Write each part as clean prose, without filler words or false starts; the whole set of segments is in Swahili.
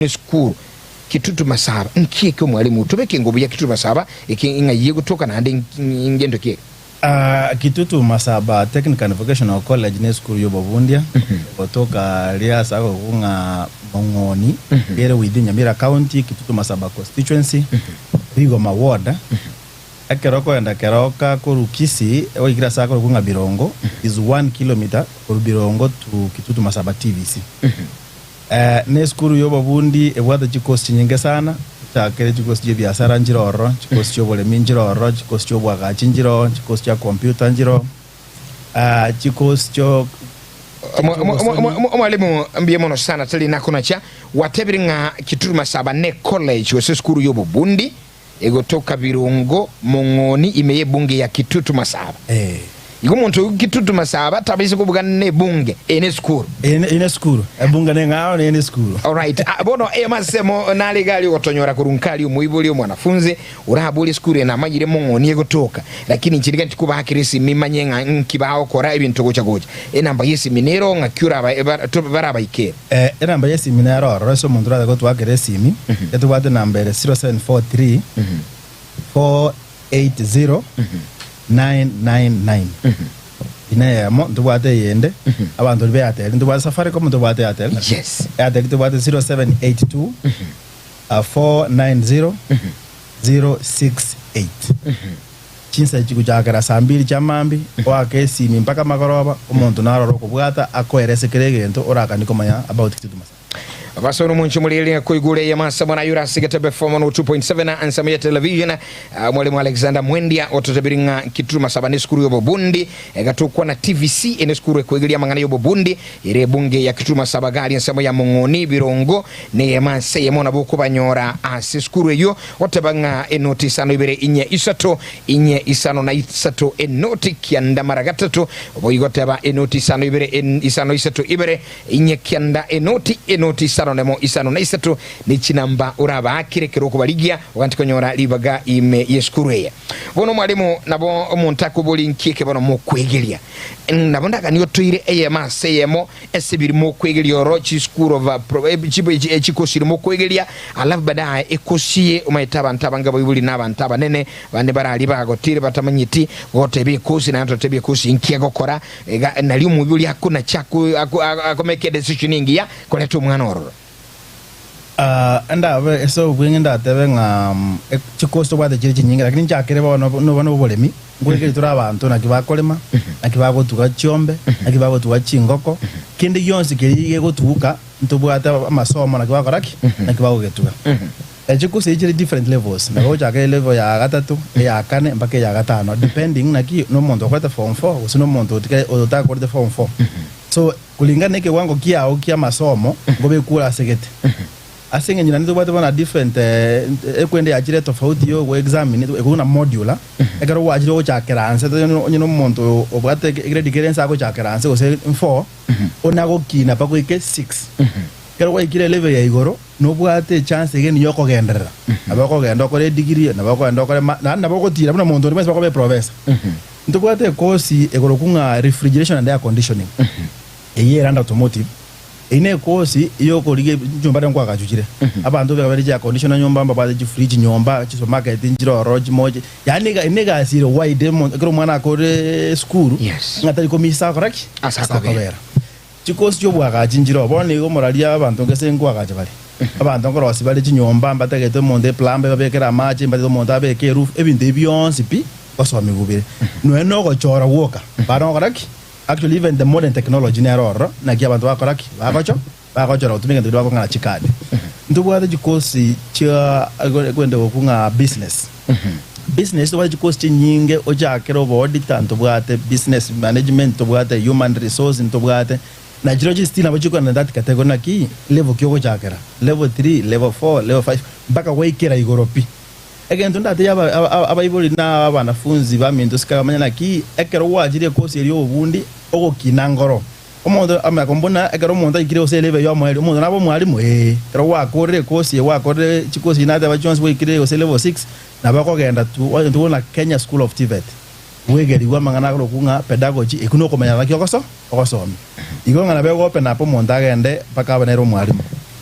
school Kitutu Masaba nkieke mwalimu tubeke ngobu ya Kitutu Masaba inga yego toka na hande ngendo kie Kitutu Masaba Technical and Vocational College ne school yobo bundia kutoka Liasa ako kunga Mongoni ere within Nyamira County Kitutu Masaba constituency Bigoma ward akeroko enda keroka korukisi wikira sako kunga Birongo is 1 kilometer from Birongo to Kitutu Masaba TVC ne skuru yobo bundi ebwada chikosi nyinge sana takere chikosi je biashara njiroro chikosi cyo bole minjiroro chikosi cyo bwaga chinjiro chikosi cya computer njiro chikosi cyo mwalimu mbiye mono sana tali nakona cha watebiringa Kitutu Masaba ne college wese skuru yobo bundi egotoka Birungo Mongoni imeye bunge ya Kitutu Masaba Igo muntu Kitutu Masaba tabise kubuga ne bunge ene school bunga ne ngao ne ene school. All right bono masemo nali gali otonyora kurunkali umuyibuli mwanafunzi urahabuli school na majire Mongoni egotoka lakini nchiriga nchikuba hakirisi mimanyenga nkibao kora ibintu gocha enamba yesi minero ngakyura baraba ike enamba yesi minero roso muntu rada gotu hakirisi mi etubate nambere 0743 480 999 ina mo ndubate yende abantu be Airtel ndubate Safaricom ndubate Airtel yes Airtel ndubate 0782 490 068 chinsa chikujakara sambiri chamambi wakesi mpaka makoroba umuntu naroro kubwata akoerese kiregento oraka nikomanya about Kitutu Masaba Vasono munchi mulili kuigule ya masamo na yura sigete befomo no 2.7 na ansama ya television mwalimu Alexander Mwendia ototabiringa Kitutu Masaba ne skuru yobo bundi gatukwa na TVC ene skuru kuigilia mangana yobo bundi ire bunge ya Kitutu Masaba gali ansama ya Mongoni Birongo ne yemase yemona boku banyora ase skuru yo otebanga enoti sano ibere inye isano na isato enoti kianda maragatatu oboyigoteba enoti sano ibere isano isato ibere inye kianda enoti sano nemo isano na isato ni chinamba uraba akire kiroko baligia wakati konyora libaga ime yeskuruya bono mwalimu nabo omuntu akubuli nkike bono mo kwegelia nabonda kanyo toire eyema seyemo esibiri mo kwegelia orochi school of chikoshiri mo kwegelia alafu baadaye ekoshiye umayitaba ntaba ibuli naba nene bande barali bagotire batamanyiti gote bikosi na ntote kosi nkiye gokora nali umubuli akuna chaku akomeke decision ingia koleto mwana oro anda so bwinga tebenga chikosto bwa de nyinga lakini njakere no bolemi ngweke tura abantu nakibakolema nakibago tuka chiombe nakibago tuka chingoko kindi yonse kirige gotuka ntubwata amasomo nakibakoraki nakibago getuka chikosto ichiri different levels nago chake level ya gatatu ya kane mpaka ya gatano depending naki no muntu akwata form 4 usino muntu utaka kwata form 4 so kulingana ke wango kia masomo ngobe kula segete asinga nyina ndo bata bana different ekwende ajire tofauti yo examine ekuna module ekaro wajire o chakeranse nyino muntu obwate grade difference ako chakeranse o 4 onago kina pako ike 6 kero wa ikire level ya igoro no bwate chance again yoko gendera abako gendo ko degree nabako endo ko nabako tira bana muntu rimwe bako be professor ndo bwate kosi egoro kunga refrigeration and air conditioning eye randa automotive ine kosi iyo kolige nyumba ndangwa kajujire abantu bakaberije air conditioner nyumba mbaba ji fridge nyumba chi supermarket njiro roji moje yani inega asire wide kero mwana akore school ngata komisa koraki asakobera chikosi cyo bwaga jinjiro bone go moralia abantu ngese ngwa kaje bali abantu ngoro sibali chinyumba mbatagete monde plambe babekera amaje mbatito monde abeke roof ebinde byonse pi osome gubire no eno chora woka baro koraki actually even the modern technology neroro na kia bantu bakoraki bakochora utumike ndo bako ngana chikade ndubwa chikosi cha kwende kunga business business wa chikosi nyinge ojakero body tanto bwate business management to bwate human resource to bwate na jiroji still abachiko na that category na ki level kyoko jakera level 3 level 4 level 5 mpaka waikera igoropi again tunda ya abayibuli na abanafunzi baminto sikamanya ki ekero wajire kosi eri obundi oko kinangoro omondo amakombona ekero monda ikire oseleve yo mwali omondo nabo mwali mwe kero wakore kosi wakore chikosi nada ba Jones we ikire oseleve 6 nabako genda tu na Kenya School of TVET wegeri wa mangana ko kunga pedagogy ekuno komanya laki okosomi igonga na bego open up monda gende paka banero mwalimu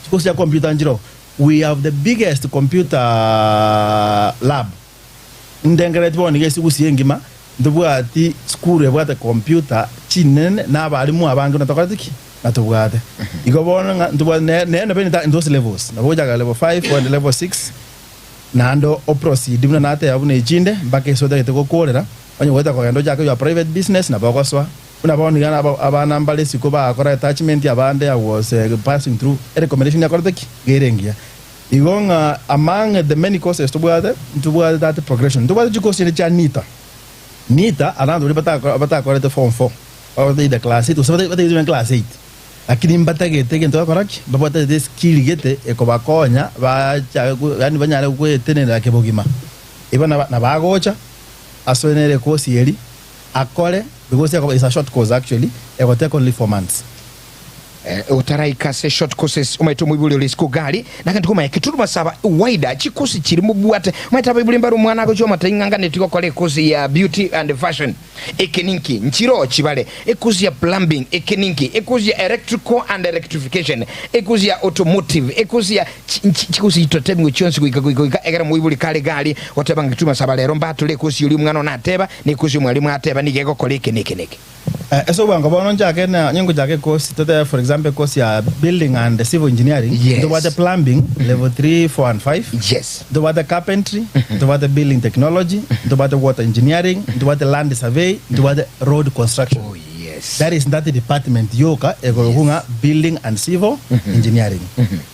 chikosi ya computer njiro, we have the biggest computer lab ndengere tiboni gesi kusiyengima ndubwati school ebwate computer chinene n'abarimu abange natokaratiki natubwate igobona ndubwane ne bene in those levels naboja level 5 or level 6 nando oproceed muna nate yabune chinde mpaka isoda kiteko kolera onye weta kwa ndo jake your private business na bakoswa una boni gana abana mbale sikuba akora attachment yabande was passing through a recommendation yakorteki gerengia igonga among the many courses tubwate that progression tubwate chikosi ni cha nita anando bata korete form 4 or the class 8 so bata class 8 lakini mbatagete kento koraki babata this skill gete ekobakonya yani banyale kwetenera kebogima ibana na bagocha asonere course yeri akole because it's a short course actually it take only 4 months utaraika se short courses umaito mwibuli lisiko gali nakandi kuma yakituru masaba wider chikosi chiri mubwate umaita bibuli mbaru mwana ko choma tainganga netiko kole course ya beauty and fashion ekeninki nchiro chibale course ya plumbing ekeninki course ya electrical and electrification course ya automotive course ya chikosi itotemwe chonsi kuika egera mwibuli kale gali watebanga kituma saba lero mbatule course yuli mwana nateba ni course mwalimu ateba nigeko kole ekeniki eso banga bono njake na nyengo jake course today for example course ya building and civil engineering do what the plumbing level 3 4 and 5 yes do what the carpentry do what the building technology do what the water engineering do what the land survey do what the road construction that is that department yoka egohunga building and civil engineering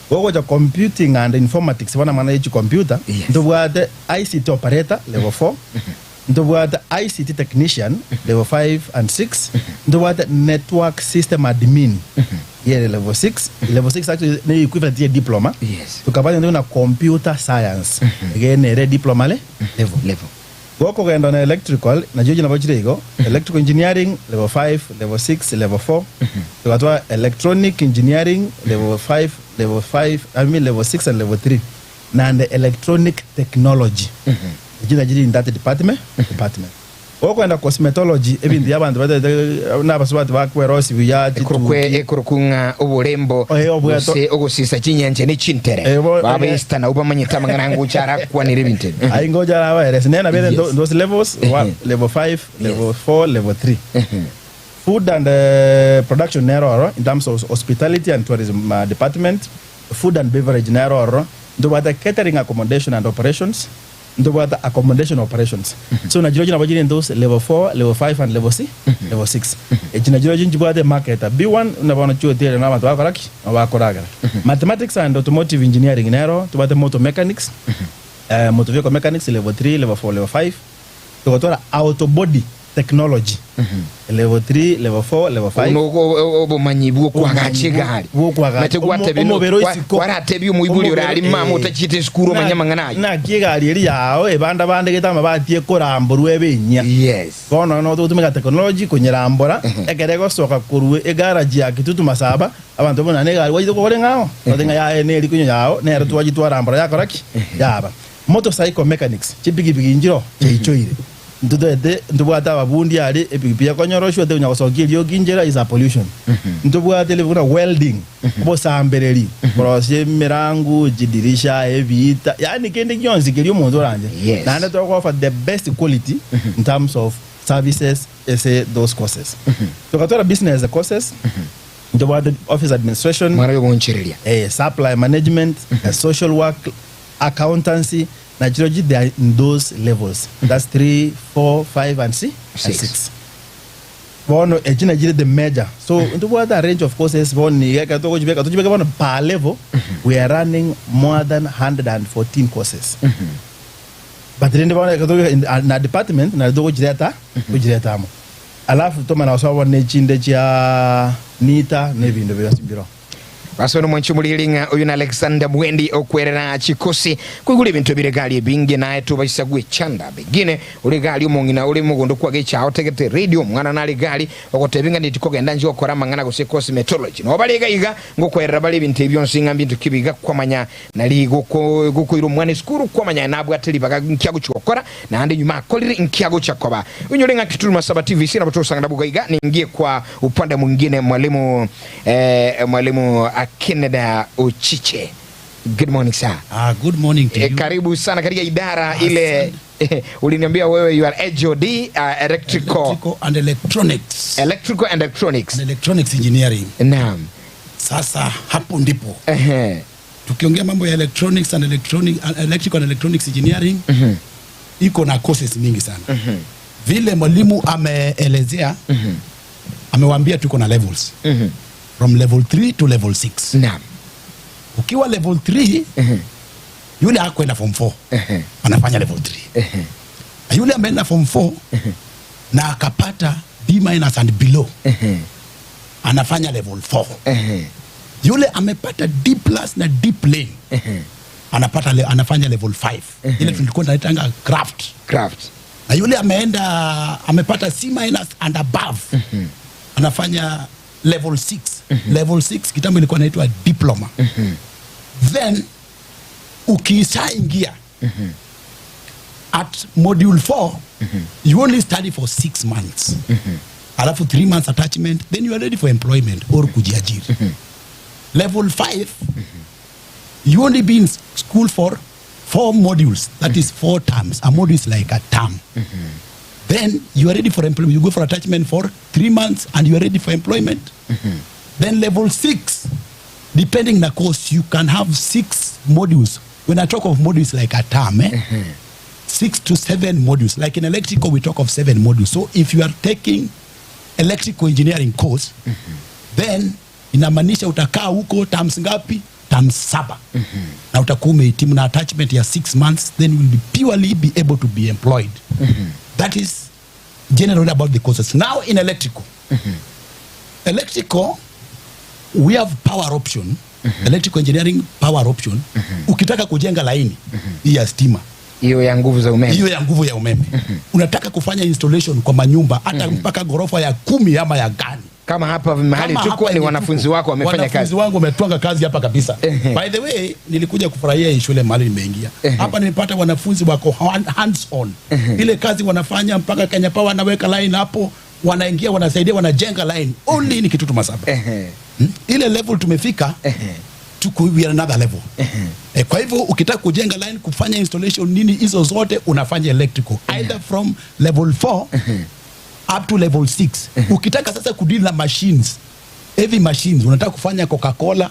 gogo ja computing and informatics wana manage computer do what the ICT operator level 4 do what the ICT technician level 5 and 6 do what the network system admin level 6 actually the equivalent to diploma tukapata ndio na computer science again diploma level wako genda na electrical na joji na bachirego electrical engineering level 5 level 6 level 4 tukatoa electronic engineering level 5 level 6 and level 3 na the electronic technology jina jiri in that department wako enda cosmetology ebindi yabantu bata na basubati bakwerosi biyaji ekorokunga obulembo ogusisa chinyanje ni chintere babista na ubamanyita manganangu chara kwa ni libinte aingoja lawa eres nena bene those levels level 5 level 4 level 3 food and production narrow in terms of hospitality and tourism department food and beverage narrow do what catering accommodation and operations ndo bata accommodation operations so na jiro jina bajiri in those level 4 level 5 and level 6 jina jiro jinji bwa market B1 na bana chuo tele na watu wakoraki na wakoraga mathematics and automotive engineering nero to bata motor mechanics motor vehicle mechanics level 3 level 4 level 5 to tola auto body technology level 3 level 4 level 5 obo manyibu kwa gachigali mate gwate bino warate bi muibuli urali mama utachite skuru manyamangana na kigali eri yao ebanda bande getama batie koramburu ebenya yes kono no tutumika technology kunyirambura ekerego soka kurwe egaraji ya kitutu masaba abantu bona negali wajito kore ngao batenga ya eneli kunyo yao nero tuwajitwa rambura yakoraki yaba motorcycle mechanics chipigipigi njiro chichoire ndubwata ababundi ali epipia konyoroshwe te unyakosokilio kinjera is a pollution ndubwata le kuna welding bosambereri boroshe mirangu jidirisha evita yani kende kyonzi kilio muntu oranje na ndo to offer the best quality in terms of services those courses tukatora business courses ndubwata office administration mara yoboncherelia supply management social work accountancy Naturally, they are in those levels. That's 3, 4, 5, and 6. Bono ejina jire the major. So into what a range of courses boni bono per level we are running more than 114 courses. But then bono na department na dogo jireta ujireta mo. Alafu to mana wasawa ne chinde cha nita ne bindo byo basono mwanchumulilinga oyuna Alexander Mwendi okwerera chikosi kwigula ebintu biregali bingi naye tubasagwe chanda begine ulegali umongina ule mugondo kwage cha otegete radio mwana nali gali okotebinga nitikogenda nji okora mangana gose cosmetology no balega iga ngokwerera bali bintu byonsinga bintu kibiga kwamanya nali gukuyiro mwana skuru kwamanya nabwo ateli baga nkyago chokora na ande nyuma kolire nkyago chakoba unyolenga kituluma saba TV na bato sanga buga iga ningie kwa upande mwingine mwalimu Kennedy Ochiche. Good morning sir. Good morning to you. Karibu sana katika idara ile uliniambia wewe you are HOD electrical and electronics. Electrical and electronics. And electronics engineering. Naam. Sasa hapo ndipo. Tukiongea mambo ya electronics and electrical and electronics engineering, iko na courses mingi sana. Vile mwalimu ameelezea, amewaambia tuko na levels. From level 3 to level 6. Naam. Ukiwa level 3, yule hakwenda form 4. Anafanya level 3. Yule ameenda form 4 na akapata B- and below. Anafanya level 4. Yule amepata D+ na D plain. Anafanya level 5. Ile tulikuwa tunaitanga craft. Na yule amepata C- and above. Anafanya level 6. Level 6 kitambo ilikuwa inaitwa diploma. Then ukishaingia at module 4, you only study for 6 months. Alafu 3 months attachment, then you are ready for employment or kujiajiri. Level 5, you only be in school for 4 modules, that is 4 terms. A module is like a term. Then you are ready for employment. You go for attachment for 3 months and you are ready for employment. Then level 6, depending na course, you can have 6 modules. When I talk of modules like a term, 6 to 7 modules. Like in electrical, we talk of 7 modules. So if you are taking electrical engineering course, then inamaanisha utakaa huko terms ngapi? Terms 7. Na utakuwa umehitimu na attachment ya 6 months, then you will purely be able to be employed. That is generally about the courses. Now in electrical, we have power option. Electrical engineering power option. Ukitaka kujenga laini hii ya stima, hiyo ya nguvu ya umeme, unataka kufanya installation kwa manyumba hata mpaka gorofa ya 10 ama ya gani, kama hapa mahali tuko ni wanafunzi wako wamefanya kazi. Wanafunzi wangu wametwanga kazi hapa kabisa. By the way, nilikuja kufurahia hii shule mahali nimeingia. Hapa nimepata wanafunzi wako hands on. Ile kazi wanafanya mpaka Kenya Power anaweka line hapo, wanaingia wanasaidia wanajenga line. Only ni Kitutu Masaba. Ile level tumefika, we are another level. Kwa hivyo ukitaka kujenga line, kufanya installation nini, hizo zote unafanya electrical. Either from level 4 up to level 6. Ukitaka sasa kudeal na machines, heavy machines, unataka kufanya Coca-Cola,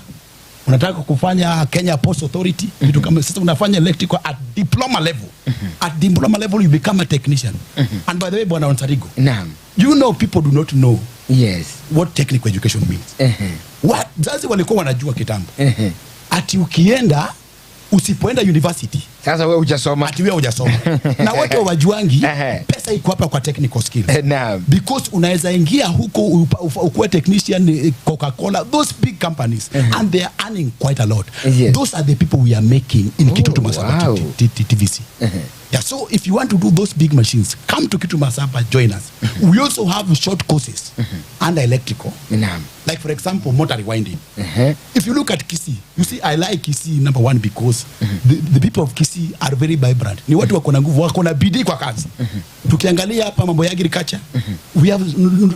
unataka kufanya Kenya Post Authority, vitu kama sasa unafanya electrical at diploma level. At diploma level you become a technician. And by the way, Bwana Onsarigo, you know people do not know what technical education means. What zazi walikuwa wanajua kitambo. Ati ukienda usipoenda university, sasa wewe hujasoma. Ati wewe hujasoma. Na watu hawajuangi pesa iko hapa kwa technical skills. Because unaweza ingia huko ukuwe technician Coca-Cola, those big companies, and they are earning quite a lot. Those are the people we are making in Kitutu Masaba TVC. Yeah, so if you want to do those big machines, come to Kitutu Masaba, join us. We also have short courses under electrical. Like for example, motor rewinding. If you look at Kisii, you see I like Kisii number 1 because the people of Kisii are very vibrant. Ni watu wako na nguvu, wako na bidii kwa kazi. Tukiangalia hapa mambo ya agriculture, we have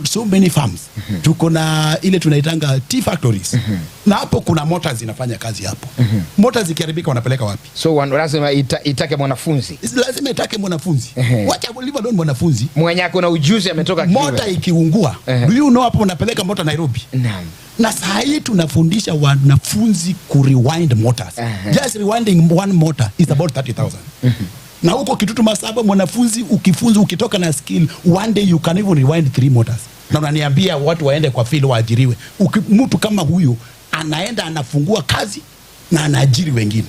so many farms. Tuko na ile tunaitanga tea factories. Na hapo kuna motors zinafanya kazi hapo. Motors zikiharibika wanapeleka wapi? So lazima itake mwanafunzi. Lazima itake mwanafunzi. Wacha leave alone mwanafunzi. Mwenye ako na ujuzi ametoka Kivu. Motor ikiungua, do you know hapo unapeleka motor Nairobi? Na saa hii tunafundisha wanafunzi ku rewind motors. Just rewinding one motor is about 30,000. Na huko Kitutu Masaba mwanafunzi ukifunza ukitoka na skill, one day you can even rewind 3 motors. Na unaniambia watu waende kwa field waajiriwe. Mtu kama huyo anaenda anafungua kazi na anaajiri wengine.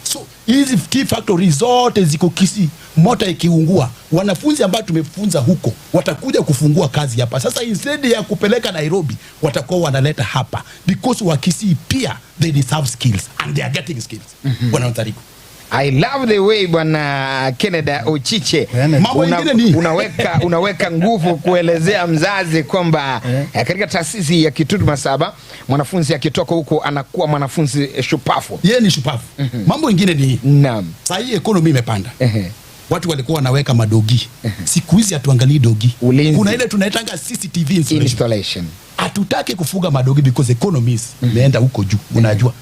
So hizi key factories zote ziko Kisii. Mota ikiungua, wanafunzi ambao tumefunza huko watakuja kufungua kazi hapa. Sasa instead ya kupeleka Nairobi, watakuwa wanaleta hapa because wa Kisii pia they deserve skills and they are getting skills. Bwana Onsarigo, I love the way Bwana Kennedy Ochiche unaweka nguvu kuelezea mzazi kwamba katika taasisi ya Kitutu Masaba mwanafunzi akitoka huko anakuwa mwanafunzi shupafu. Yeye ni shupafu. Mambo mengine ni sasa hii economy imepanda. watu walikuwa wanaweka madogi. Siku hizi hatuangalii dogi. Ulinzi. Kuna ile tunaitanga CCTV installation. Hatutaki kufuga madogi because economies imeenda huko juu, unajua.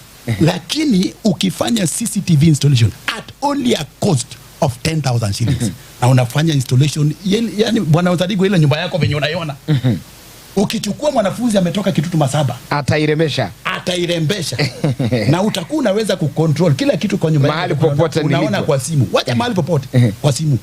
Lakini ukifanya CCTV installation at only a cost of 10,000 shillings na unafanya installation, yani bwana Nsarigo, ile nyumba yako venye unaiona, ukichukua mwanafunzi ametoka Kitutu Masaba, atairembesha na utakuwa unaweza kucontrol kila kitu kwa nyumba mahali popote, unaona kwa simu. Wacha mahali popote kwa simu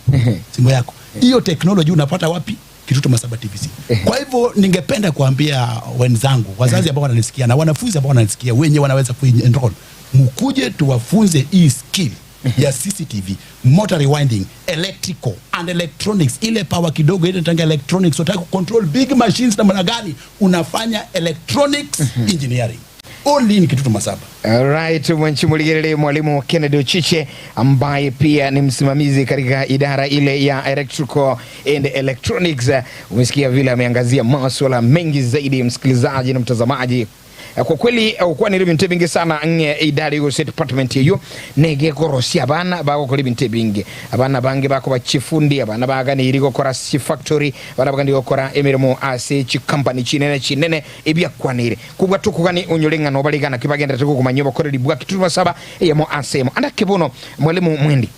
yako. Hiyo technology unapata wapi? Kitutu Masaba TVC. Kwa hivyo ningependa kuambia wenzangu, wazazi ambao wananisikia na wanafunzi ambao wananisikia, wenye wanaweza kuenroll, mkuje tuwafunze hii skill ya CCTV, motor rewinding, electrical and electronics. Ile power kidogo ile tanga electronics, unataka control big machines na namna gani, unafanya electronics engineering. Only in Kitutu Masaba. Alright, Mwanchimuligele mwalimu Kennedy Ochiche ambaye pia ni msimamizi katika idara ile ya electrical and electronics. Umesikia vile ameangazia masuala mengi zaidi, msikilizaji na mtazamaji. Kwa kweli kwa ni libinte bingi sana idara yo set department yo nege korosi abana bako ko libinte bingi abana bangi bako bachifundi abana bagani iriko kora si factory abana bagandi gukora emirimo ase chi company chinene ebya kwanire kubwa tukugani unyolenga no baligana kibagenda tuko kumanyoba kore libwa Kitutu Masaba yemo asemo anda kibono mwalimu Mwendi.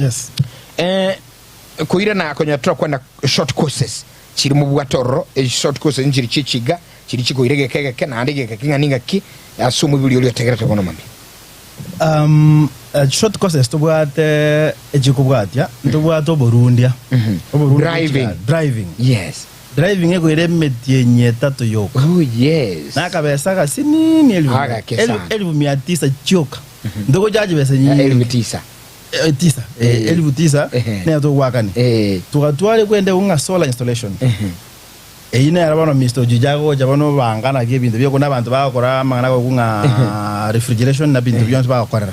Yes. Kuira na kwenye kwenda short courses chiri mu bwatoro short courses njiri chichiga chirichiko irege keke na andege kinga ninga ki asumu bili oli otegerete kono mambi short courses to bwate ejikubwatya to bwato Burundia driving yes driving ego ire metie nyetatu yoko yes na kabesa ka sinini elfu 900 choka ndogo jaji besa nyingi elfu 9 ne to wakani tukatwale kwende unga solar installation ine arabano Mr. Jijago jabano bangana ke bintu byo kuna abantu bakora mangana ko kunga refrigeration na bintu byo bakora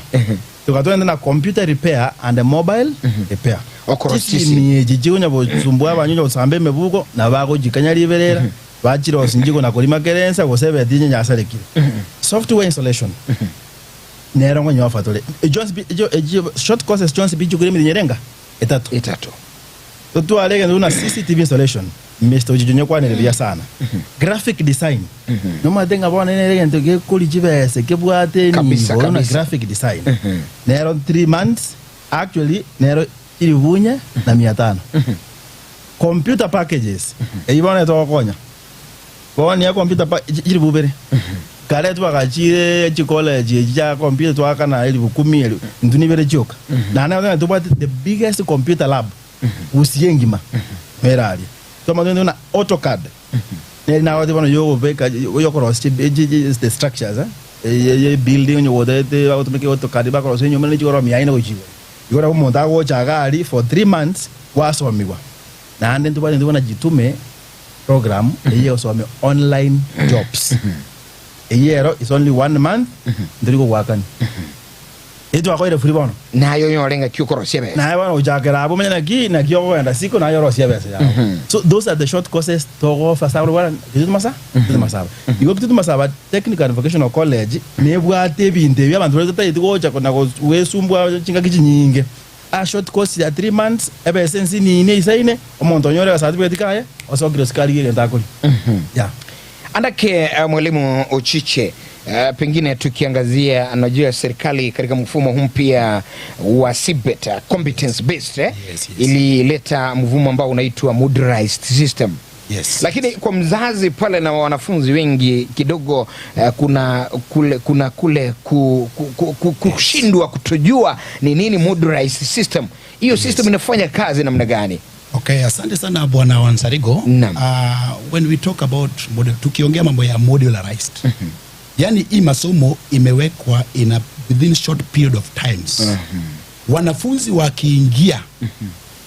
tukatwenda na computer repair and mobile repair okorochisi ni jijigo nyabo zumbwa abanyonyo sambe mebugo na bako jikanya liberera bachiro sinjiko na kolima kerensa ko sebe dinye nyasarekire software installation nero ngo nyofa tole short courses Jones biju kuri mirenga etatu to alege una CCTV installation Mr. Ujijunye kwa nilibia sana graphic design noma denga bona nere ntoke kuli jibese kebwate ni bona graphic design nero 3 months actually nero ilivunya na 500 computer packages ibona to konya bona ya computer ilibubere kale tu akachire chi college ja computer to akana ilibu 10 ndunibere joka na na to the biggest computer lab usiyengima merali toma na AutoCAD na watu bana yogo beka yoko rosi the structures building you would automate AutoCAD ba rosi nyuma ni joro mi aina ujiwe yoro monta go chagali for 3 months wasomiwa na ande tu bana jitume program hiyo some online jobs yero is only 1 month ndiko wakani eto akoire free bono na yo yorenga kyukorosia be na bana ujakera abo menya ki na kyo enda siko na yorosia be so those are the short courses to go for sabro wana Kitutu Masaba you Kitutu Masaba Technical and Vocational College ne bwate binte bya bantu beza tayi gocha kona go wesumbwa chinga kichinyinge a short course ya 3 months ebe sensi ni ne isaine omonto nyore certificate kaye osogiro skali ile ndakoli yeah andake mwalimu Ochiche. Pengine tukiangazia anajua serikali katika mfumo mpya wa CBET competence based ilileta mfumo ambao unaitwa modularized system. Lakini kwa mzazi pale na wanafunzi wengi kidogo kuna kule kushindwa kutojua ni nini modularized system. Hiyo system inafanya kazi namna gani? Okay, asante sana bwana Nsarigo. When we talk about tukiongea mambo ya modularized yani hii masomo imewekwa within short period of times. Wanafunzi wakiingia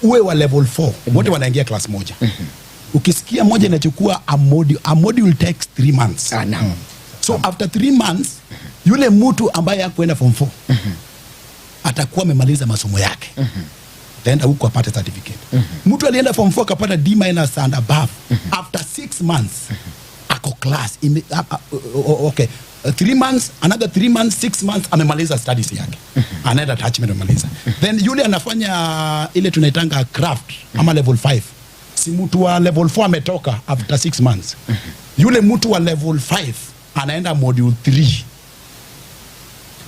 uwe wa level 4 wote wanaingia class moja. Ukisikia moja inachukua a module takes 3 months. So after 3 months yule mtu ambaye hakuenda form 4 atakuwa amemaliza masomo yake. Ataenda huko apate certificate. Mtu alienda form 4 akapata D- and above after 6 months ako class okay 3 months, another 3 months, 6 months amemaliza studies yake. Anaenda attachment amemaliza. Then yule anafanya ile tunaitanga craft ama level 5. Si mtu wa level 4 ametoka after 6 months. Yule mtu wa level 5 anaenda module 3.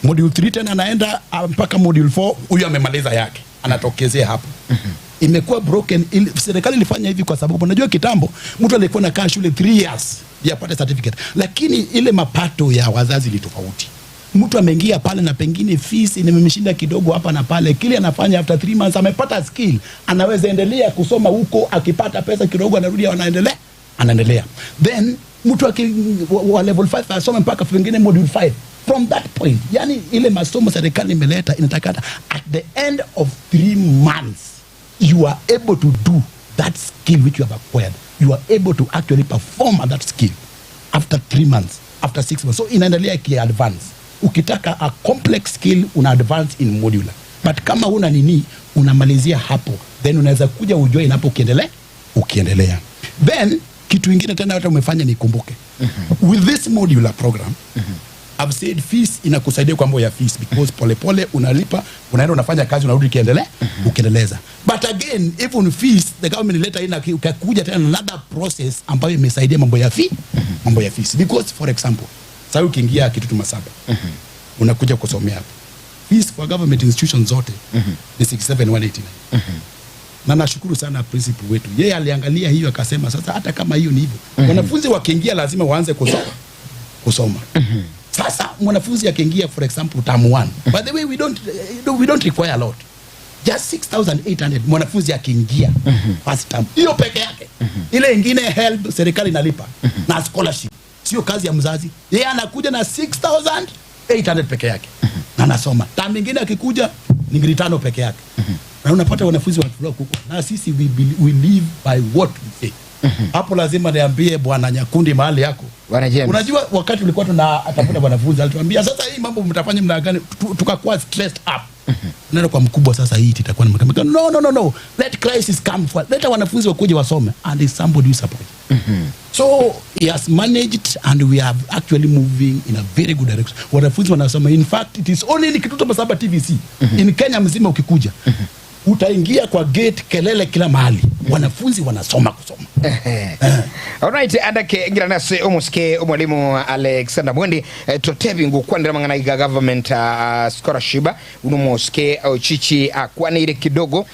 Module 3 tena anaenda mpaka module 4, huyu amemaliza yake. Anatokezea hapo. Imekuwa broken. Serikali ilifanya hivi kwa sababu unajua kitambo mtu alikuwa anakaa shule 3 years yapate certificate, lakini ile mapato ya wazazi ni tofauti. Mtu ameingia pale na pengine fees imemshinda kidogo hapa na pale, kile anafanya after 3 months amepata skill, anaweza endelea kusoma huko, akipata pesa kidogo anarudi anaendelea. Then mtu wa level 5 asome mpaka pengine module 5. From that point, yani ile masomo serikali imeleta inatakata at the end of 3 months you are able to do that skill which you have acquired. You are able to actually perform at that skill after 3 months, after 6 months. So inaendelea ki-advance. Ukitaka a complex skill, una advance in modular. But kama una nini, unamalizia hapo. Then unaweza kuja ujue inapo ukiendelea. Then, kitu ingine tena hata umefanya nikumbuke. With this modular program, I've said fees inakusaidia kwa mambo ya fees because pole unalipa, unaenda unafanya kazi, unarudi ukiendeleza. But again, even fees, the government later ikakuja tena another process ambayo imesaidia mambo ya fees. Because for example, sasa ukiingia Kitutu Masaba, unakuja kusomea hapo. Fees for government institutions zote ni 67,189. Na nashukuru sana principal wetu. Yeye aliangalia hiyo akasema sasa hata kama hiyo ni hivyo, wanafunzi wakiingia lazima waanze kusoma. Sasa mwanafunzi akiingia for example term 1. By the way, we don't require a lot. Just 6,800 mwanafunzi akiingia first term. Hiyo peke yake. Ile ingine help serikali inalipa na scholarship. Sio kazi ya mzazi. Yeye anakuja na 6,800 peke yake. Na anasoma. Term nyingine akikuja ni 500 peke yake. Na unapata wanafunzi wanafurahi huko. Na sisi we live by what we say. Hapo lazima niambie Bwana Nyakundi mahali yako. Unajua wakati ulikuwa tunatafuta wanafunzi alituambia sasa hii mambo mtafanya mna gani, tukakuwa stressed up. Neno kwa mkubwa sasa hii itakuwa no. Let crisis come for. Let wanafunzi wakuje wasome and is somebody who support. So he has managed and we are actually moving in a very good direction. Wanafunzi wanasoma. In fact it is only in Kitutu Masaba TVC. In Kenya mzima ukikuja. Utaingia kwa gate kelele kila mahali. Wanafunzi wanasoma kusoma. Alright, andake ngira nase omuske omwalimu Alexander Mwendi totebi ngukwandira mangana iga government scholarship uno moske chichi akwanire kidogo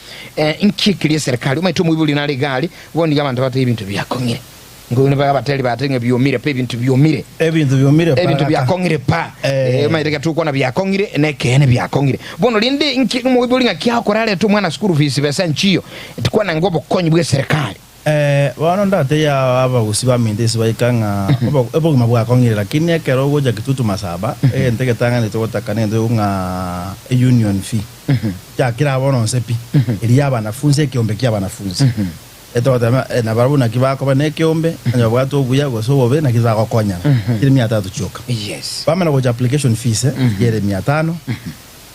inkikiriye serikali umaitu mwibuli na legali bondi kama ntapata ibintu byakongire ngone baba bateli batenge byomire pe ibintu byomire ebintu byakongire pa maiteka tuko na byakongire nekene byakongire bono lindi mwibuli ngakiakorale tu mwana school fees besa nchiyo tukwa na ngobo konyi bwe serikali wana ndate ya aba gusiba mindesi baikanga ebo mabwa kongire lakini ekero goja Kitutu Masaba ndeke tanga nitotaka nendo nga union fee ya kila bono sepi ili abanafunzi kiombe kia abanafunzi eto na barabu na kibako bane kiombe anya bwato oguya gosobo be na kizako konya kile 300 choka yes bama na goja application fees yere 500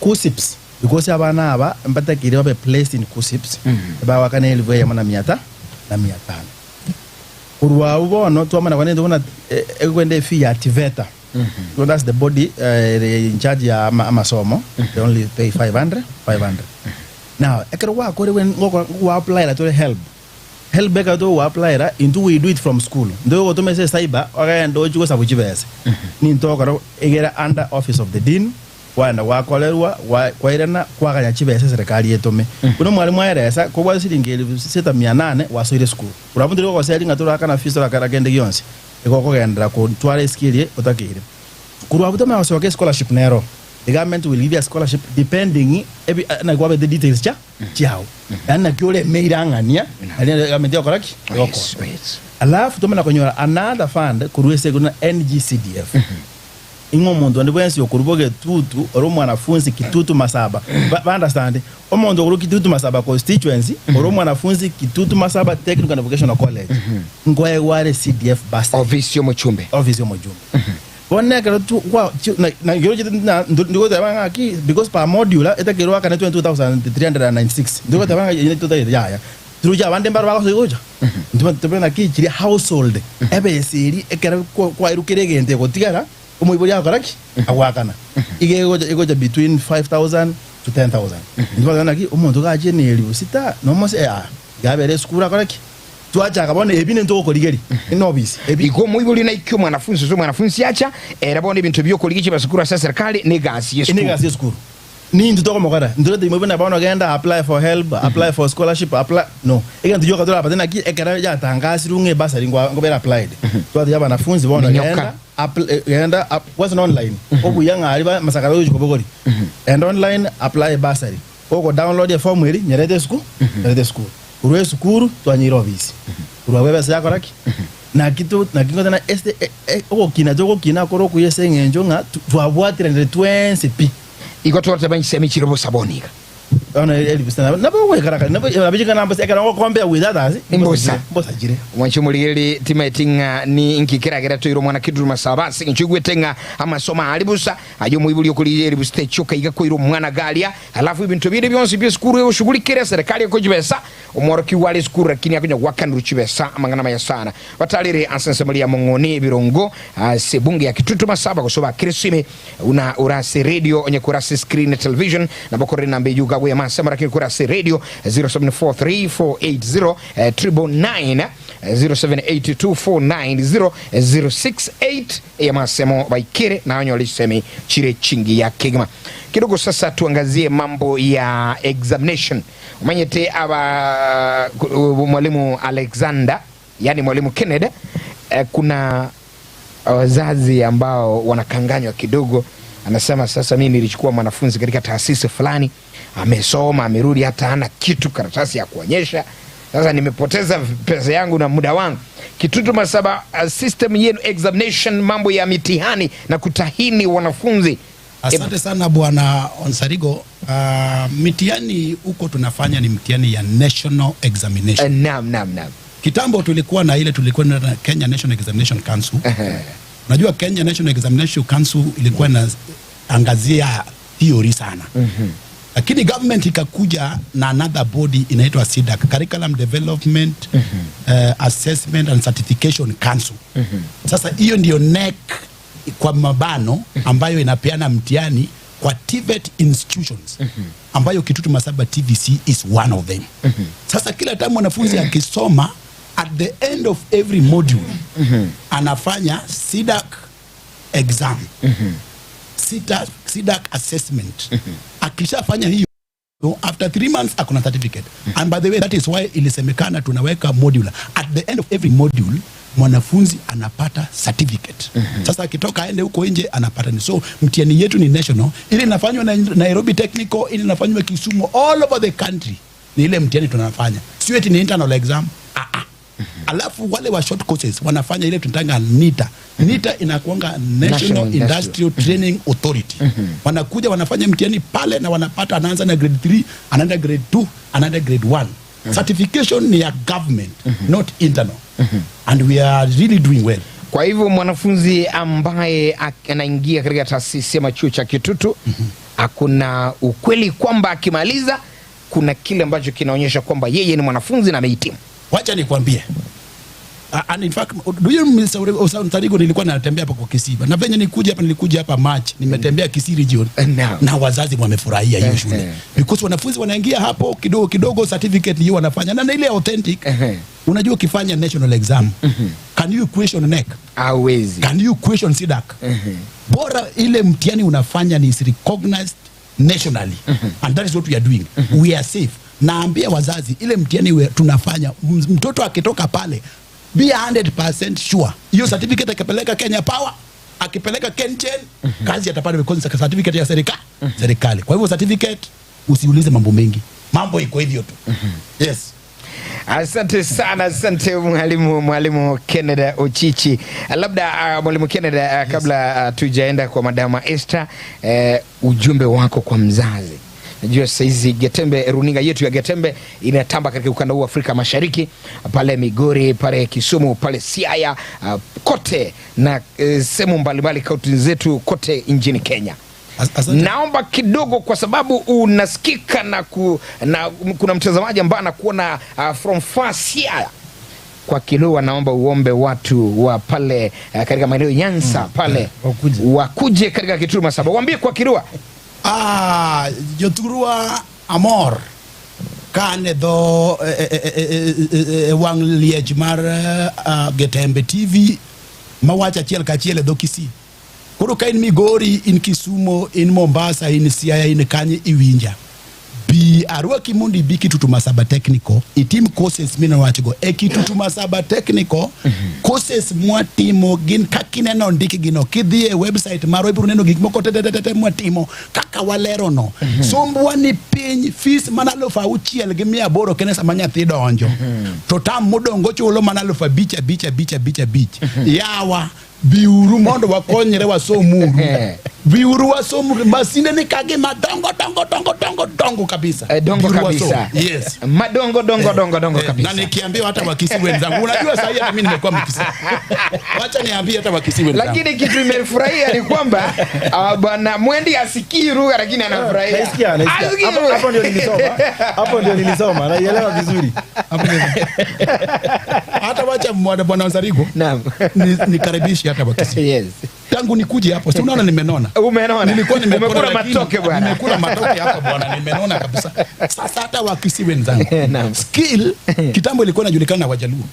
kusips because abana aba mbata kile babe placed in kusips ba wakane ilivyo ya mana 500 na 500 kurwa ubono tuamana kwa nende una ekwende fee ya TVETA. So that's the body in charge ya masomo. They only pay 500. Now ekero wa kore when go apply la to help beka to apply ra into we do it from school ndo to mese cyber oga ndo chuko sabuchibese ni ntokaro egera under office of the dean wana wakolerwa kwa irena kwa kanya chibese serikali yetome kuno mwalimu ayeresa ko bwa silingi 6,800 wasoire school urabundire ko selling atura kana fees ra karagende yonse ekoko gendera ko twale skill otakire kurwa butama wasoke scholarship nero. The government will give you a scholarship depending na kwa the details chao na kiole meirangania and government yokoraki alafu tumana konyora another fund kuruese kuna NGCDF ingo mondo ndibwensi yokuruboge tutu oro mwanafunzi Kitutu Masaba ba understand omondo kuru Kitutu Masaba constituency oro mwanafunzi Kitutu Masaba Technical and Vocational College ngoye wale CDF basi office yo mochumbe One tu kwa na yoje na ndiko tabanga aki because per module etakero aka 22,396 ndiko tabanga yeto ya turuja bande mbaro bako goja ndimo tebena ki chiri household ebe siri ekera kwa irukire gente gotigara umuibuli akoraki awakana igoja between 5,000 to 10,000 ndibona naki umuntu gaje ni sita no mose gabere skura akoraki tuacha akabona ebine ntoko koligeri inobisi iko muibuli na ikyo mwanafunzi acha erabona ibintu byo koligiki basukura sa serikali ni gasi yesu ni nditoko mokara ndorete imobona bana genda apply for help apply for scholarship apply no ikantu joka dola patena ki ekara ya tangasi runge basa lingwa ngobera applied twati yaba nafunzi bona genda was online obu yanga aliba masakara uji kobogori and online apply basari oko download ya form eri nyerete school urwe sukuru twanyira office urwa webesa yako raki na kitu tena este oko kina koro kuyese ngenjo nga twabwatira ndre 20p iko torte bansemi chirobo sabonika ona elibisana nabo wekaraka nabo abijika namba sekana ngo kombe with others imbosa jire wanchumulili timetinga ni inkikiragira toiro mwana kiduruma sabasi nchugwetenga amasoma alibusa ayo muibuli okuli elibuste choka igakoiro mwana galia alafu ibintu biri byonse byeskuru yo shugulikira serikali ko jibesa umoro kiwali skuru lakini akonya wakanuru chibesa amangana maya sana batalire ansensemali ya mongoni birongo sebunge ya kitutuma saba kusoba kirisime una urase radio onye kurase screen television na bokore nambe yuga we masema lakini kurase radio 0743480999 0782490068 ya masemo baikire na wanyo lisemi chire chingi ya kigma kidogo. Sasa tuangazie mambo ya examination. Umanyete aba mwalimu Alexander, yani mwalimu Kennedy, kuna wazazi ambao wanakanganywa kidogo. Anasema sasa mimi nilichukua mwanafunzi katika taasisi fulani, amesoma, amerudi hata hana kitu, karatasi ya kuonyesha. Sasa nimepoteza pesa yangu na muda wangu. Kitutu Masaba, system yenu examination, mambo ya mitihani na kutahini wanafunzi. Asante sana bwana Onsarigo. Mitihani huko tunafanya ni mitihani ya national examination. Naam. Kitambo tulikuwa na Kenya National Examination Council. Unajua Kenya National Examination Council ilikuwa na angazia theory sana. Lakini government ikakuja na another body inaitwa SIDAC, Curriculum Development Assessment and Certification Council. Sasa hiyo ndio NEC kwa mabano ambayo inapeana mtihani kwa TVET institutions ambayo Kitutu Masaba TVC is one of them. Sasa kila time mwanafunzi akisoma, at the end of every module anafanya SIDAC exam, SIDAC assessment. Akishafanya hiyo, after 3 months akuna certificate. And by the way, that is why ilisemekana tunaweka module. At the end of every module mwanafunzi anapata certificate. Sasa akitoka aende huko nje anapata ni. So mtihani yetu ni national. Ile inafanywa na Nairobi Technical, ile inafanywa Kisumu, all over the country. Ni ile mtihani tunafanya. Sio eti ni internal exam. Alafu wale wa short courses wanafanya ile tunatanga NITA. NITA inakuanga National Industrial Training Authority. Wanakuja wanafanya mtihani pale na wanapata, anaanza na grade 3, anaenda grade 2, anaenda grade 1. Certification ni ya government, not internal. And we are really doing well. Kwa hivyo mwanafunzi ambaye anaingia katika taasisi ya chuo cha Kitutu, hakuna ukweli kwamba akimaliza kuna kile ambacho kinaonyesha kwamba yeye ni mwanafunzi na amehitimu. Wacha nikwambie. And in fact, do you Nsarigo, nilikuwa natembea hapa kwa Kisii. Na venye nilikuja hapa March, nimetembea Kisii region. Na wazazi wamefurahia hiyo shule. Because wanafunzi wanaingia hapo kidogo certificate hiyo wanafanya. Na ile authentic. Unajua ukifanya national exam, can you question NEC? Hawezi. Can you question SIDAC? Bora ile mtihani unafanya ni recognized nationally. And that is what we are doing. We are safe. Naambia wazazi ile mtihani tunafanya, mtoto akitoka pale be 100% sure hiyo certificate akipeleka Kenya Power, akipeleka KenGen, kazi atapata because certificate ya serikali. Kwa hivyo certificate usiulize mambo mengi, mambo iko hivyo tu. Yes. Asante sana, asante mwalimu Kennedy Ochichi. Labda mwalimu Kennedy, kabla tujaenda kwa madama Esther, ujumbe wako kwa mzazi. Najua saizi Getembe, runinga yetu ya Getembe inatamba katika ukanda huu Afrika Mashariki, pale Migori, pale Kisumu, pale Siaya, kote na sehemu mbalimbali kaunti zetu kote nchini Kenya. Naomba kidogo, kwa sababu unasikika na kuna mtazamaji ambaye anakuona from far Siaya. kwa Kilua, naomba uombe watu wa pale katika maeneo Nyanza pale wakuje katika kituo Masaba. Waambie kwa Kilua. Joturua amor kane do wang liech mar Getembe TV mawacha chiel ka chiel do Kisii. Koro ka in Migori, in Kisumo, in Mombasa, in Siaya, in Kanye iwinja. Bi arwaki mundi bi Kitutu Masaba Technical, itim courses mina wachigo. Kitutu Masaba Technical, courses mwatimo gin kakine no ndiki gino. Kidhie website maro ipuru neno gik moko tete mwatimo kaka walero no. Sombwa ni piny fees manalofa uchiel gi 800 kene sama nyathi donjo. To tam modongo chulo manalofa bicha. Yawa biuru mondo wakonyre wasomuru. Biuru wasomuru masinde ni kage madongo kabisa. Dongo kabisa. Yes. Madongo kabisa. Na nikiambia hata Wakisii wenzangu, unajua sasa hata mimi nimekuwa Mkisii. Wacha niambie hata Wakisii wenzangu. Lakini kitu nimefurahia ni kwamba bwana Mwendi asikii lugha lakini anafurahia. Hapo ndio nilisoma. Naielewa vizuri. Hata wacha bwana Nzarigo. Naam. Nikaribisha hata Wakisii. Yes. Tangu nikuje hapo, si unaona nimenona. Umenona. Nilikuwa nimekula matoke bwana. Nimekula matoke hapa bwana, nimenona kabisa. Sasa hata Wakisii wenzangu. Skill kitambo ilikuwa inajulikana na Wajaluo.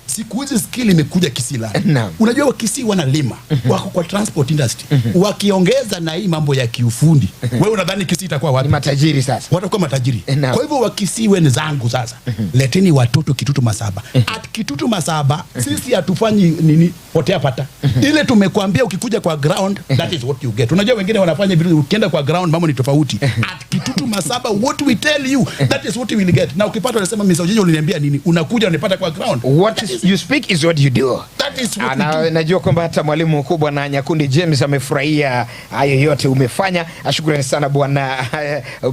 Siku hizi skill imekuja Kisii la. Unajua Wakisii wanalima, wako kwa transport industry. Wakiongeza na hii mambo ya kiufundi. Wewe unadhani Kisii itakuwa wapi? Matajiri sasa. Watakuwa matajiri. Kwa hivyo Wakisii wenzangu sasa, leteni watoto Kitutu Masaba. At Kitutu Masaba sisi hatufanyi nini potea pata. Ile tumekuambia ukikuja kwa ground, that is what you get. Unajua wengine wanafanya vitu, ukienda kwa ground mambo ni tofauti. At Kitutu Masaba, what we tell you, that is what you will get. Na ukipata unasema Mr. Ojenyo uliniambia nini? Unakuja unapata kwa ground. What you speak is what you do. That is what we do. Najua kwamba hata mwalimu mkubwa na Nyakundi James amefurahia hayo yote umefanya. Shukrani sana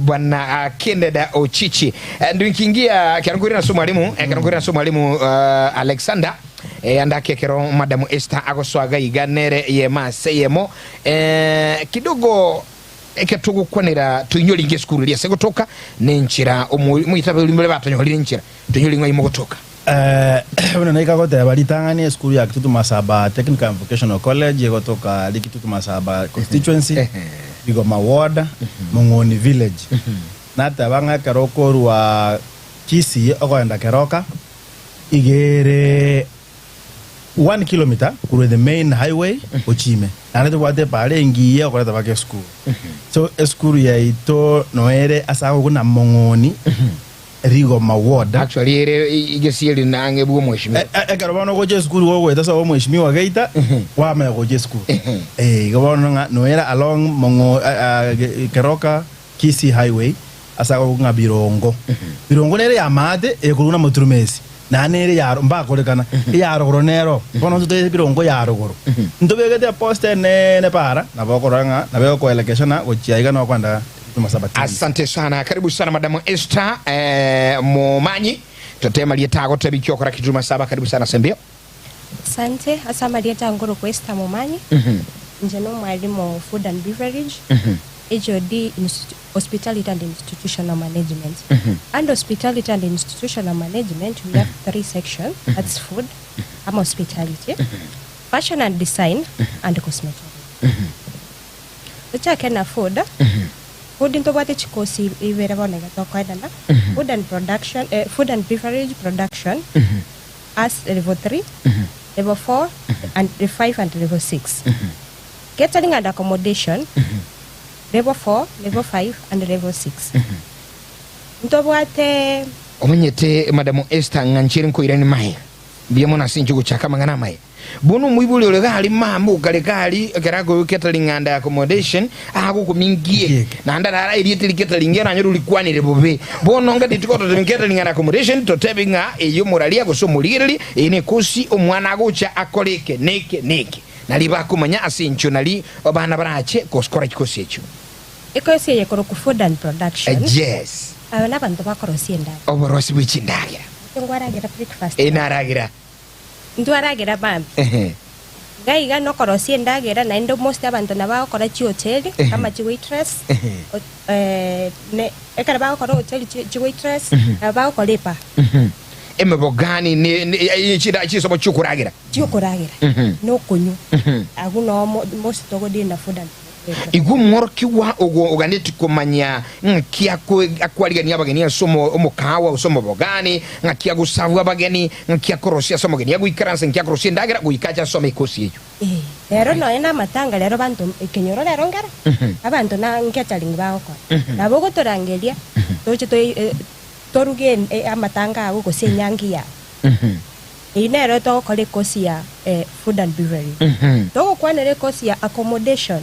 bwana Kendeda Ochichi. Ndio nikiingia kanunguri na mwalimu Alexander andake kero Madam Esther agoswaga iganere yema seyemo kidogo ekatugukwanira tunyoli inge skuru lya segotoka nenchira omuyitabe ulimule batonyoli nenchira tunyoli ngwa imogotoka una naika kote balitangani skuru ya Kitutu Masaba Technical and Vocational College yegotoka Kitutu Masaba constituency Bigoma ward Mongoni village nata banga karoko wa Kisii ogoenda keroka igere 1 kilometer kuru the main highway ochime anato wate pale ngiye okorata bake school so school ya ito noere asako kuna Mongoni rigo maward actually ere igesieli nange bwo mweshimiwa ekarobano goje school wo weta so mweshimiwa geita wa me goje school gobano noera along Mongo Keroka Kisii highway asako kuna Birongo nere amade ekuruna moturumesi nanere yaro mbakolekana yaro goronero kono tute Birongo yaro goro ndobegete poste ne para nabokoranga nabeko elekeshana gochiaiga no kwanda Masaba. Asante sana, karibu sana Madam Esther Momanyi totema lietago tebikyokora Kitutu Masaba, karibu sana Sembio. Asante, asama lieta ngoro kwa Esther Momanyi njeno mwalimu food and beverage HOD hospitality and institutional management and hospitality and institutional management we have 3 sections, that's food, hospitality, fashion and design and cosmetology. Uchakena food food into what it costs even food and production food and beverage production as level 3 level 4 and level 5 and level 6 catering and accommodation level 4 level 5 and level 6 into what omenyete Madam Esther nganchiri nkoirani mai biemo na sinjugo chaka mangana mai bono mwibuli ole gali mambo kale kerago catering and accommodation ago kumingie na ndara irietili catering era nyoru likwanire bobe bono ngati tikoto catering and accommodation to tebinga eyo moralia go so mulirili ine kosi omwana agocha akoleke neke naliba kumanya asincho nali obana barache koskora kikosi echo ikosi yekoro ku food and production yes abana bantu bakorosienda oborosi bwichindagira ngwaragira breakfast enaragira ndwaragira bambi gaiga no korosienda gera na ndo most abantu nabao kora chi hotel kama chi waitress ne ekara bao kora hotel chi waitress abao kolepa emebo gani ni chida chisomo chukuragira no kunyu aguno most togo dina food and igu morkiwa oganeti kumanya nkia akwaliga abageni somo omukawa somo bogani nkia gusavu abageni nkia korosia somo geni guikaranse nkia korosia ndagira guikacha somo ikosi eyo lero no ena matanga lero bantu kenyoro lero ngara abantu na nkia chalingi bako nabo gotorangeria toche toruge amatanga ago gosenyangia inero to kole kosi ya food and beverage to kwanere kosi ya accommodation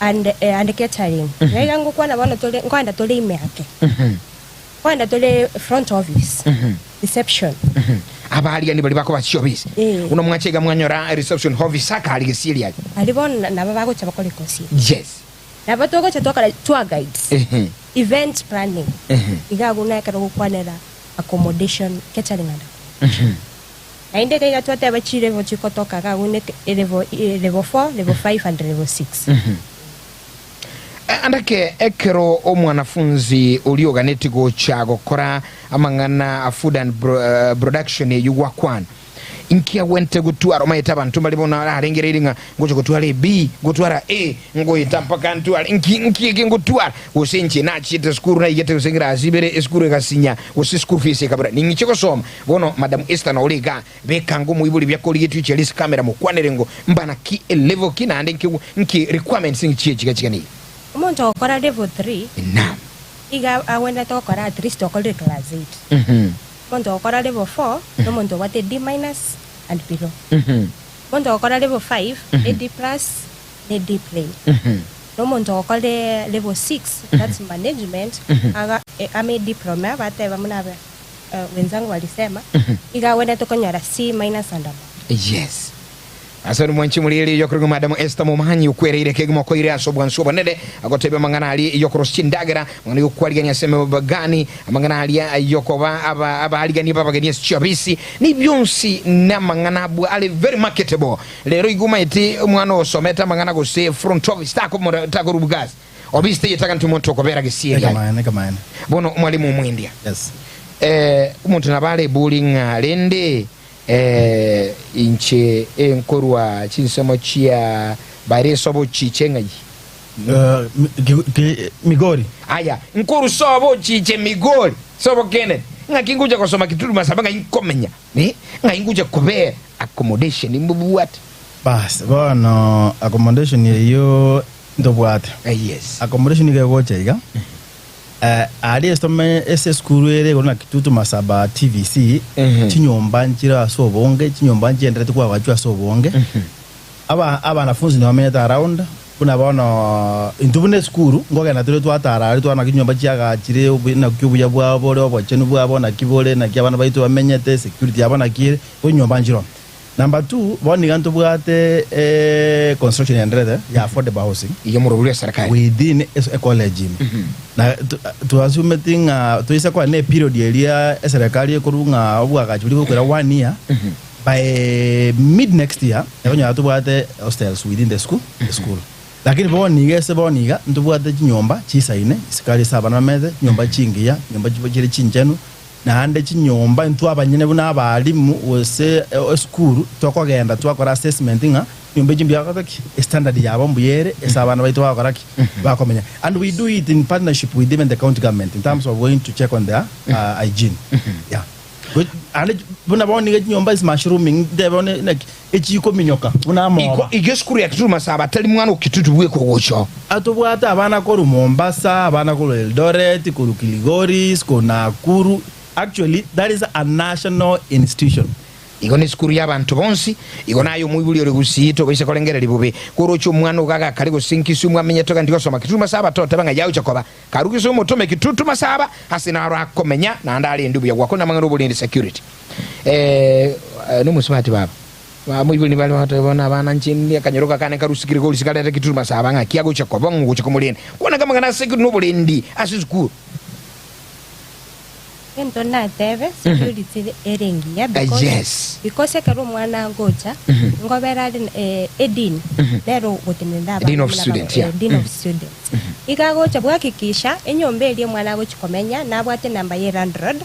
and catering yango kwana bana tole kwanda tole imeke kwanda tole front office reception abali ni bali bako bachobisi uno mwachega mwanyora reception office akali gesilia alibona na baba gocha bakole kosi yes na batoko cha toka tour guides event planning igaguna kero kwanera accommodation catering and ainde kaya twate abachire level chikotoka kagune level 4 level 5 and level 6 andake ekero omwanafunzi ulioganeti gocha gukora amangana a food and production yugwakwana inkia wente gutwara mayita abantu balibona arengereringa ngoje gutwara B gutwara A ngoyita mpaka ntwara inki gutwara usenche na chite skuru na yete usengira azibere skuru gasinya usi school fees kabura ningichiko soma bono madam Esther na oliga bekango muibuli byakoli yetu chelis camera mukwanerengo mbana ki level kina ande nki requirements ngichie chikachikani umuntu okora level 3 na iga awenda tokora at least okole class 8 umuntu okora level 4 no muntu wate D- and below umuntu okora level 5 D+ ne D plain no muntu okora level 6 that's management aga ame diploma bate bamuna wenzangu walisema iga wenda tokonyara C- and above yes asanu mwanchi mulili yokurugu madam Esther Mumanyi ukwerere kegimo koire asobwa nsoba nede agotebe mangana ali yokuros chindagara mangana yokwaliga nyaseme bagani mangana ali yokoba aba aligani baba gani chobisi ni byonsi na mangana bu ali very marketable lero iguma iti mwana osometa mangana go say front office tako rubugazi obiste yetaka ntumonto kobera gisiye kama bono mwalimu mwindia yes umuntu nabale bullying lende inche enkorwa chinsemo chia bare sobo chichengaji Migori aya nkoru sobo chiche Migori sobo kene ngakinguja kusoma kitulu masabanga inkomenya ngainguja kubera accommodation imbubuat bas bono accommodation yeyo ndobwate yes accommodation ke gocha iga ali estome ese skuru ere gona kitutu masaba TVC chinyomba nchira sobonge chinyomba ngendere tukwa wachwa sobonge aba nafunzi no meta around kuna bono intubune skuru ngoga na tule twatara ali twana kinyomba chiaga chire ubina kubuya bwa bole obachenu bwa bona kibole na kyabana baitu bamenyete security abana kire kunyomba njiro. Number 2, boni gantu bwate construction and rate ya affordable housing iyo murubule serikali within a college na to assume thing to isa kwa ne period elia serikali ekurunga obwaga chuli kwera 1 year by mid next year yakonya atu bwate hostels within the school lakini boni gese boni ga ntu bwate nyomba chisaine sikali saba na meze nyomba chingiya nyomba chibachire chinjenu na ande chinyomba ntu abanyene buna abalimu wose school twakogenda twakora assessment nga nyomba jimbya kataki standard yabo mbuyere esabana baitu bakoraki bakomenya and we do it in partnership with them and the county government in terms of going to check on their hygiene yeah and buna boni nyomba is mushrooming they bone like echiko minyoka buna mo ige skuru ya kituma saba tali mwana ukitutu bwe ko gocho atubwata abana ko Mombasa abana ko Eldoret ko Kilgoris ko Nakuru. Actually, that is a national institution. Igoni skuru y'abantu bonsi igona yo mwibuli ore gusito bise kolengera libube kurocho mwana ugaga kaligo sinkisu mwamenye toka ndiko soma kituma saba tota banga yawo chakoba karugiso mutome kitutuma saba hasina arakomenya na ndali ndubu ya gwakona mangano bulindi security numusubati baba mwibuli ni bali watabona abana nchini akanyeroka kane karusikire ko lisikale kituma saba nga kiago chakoba ngo chakomuleni kona kama ngana security no bulindi asizku entona teve security erengia because ekero mwana ngocha ngobera edin lero gotenenda dean of students igagocha bwakikisha enyombe elie mwana gochikomenya na bwate namba ye landlord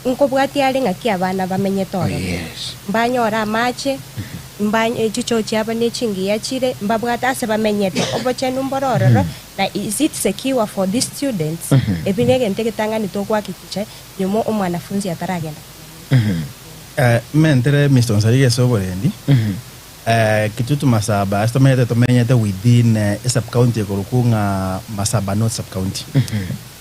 nkobwati yale ngaki abana bamenye toro yes mbanyora mache mbanye chicho cyaba nechingi yachire mbabwata ase bamenyete oboche numbororo na is it secure for these students ebinege nteketanga nitokwakikisha nyomo omwanafunzi ataragenda mentere Mr. Nsarige soborendi kitutu Masaba astomete tomenyete within sub county korukunga Masaba North sub county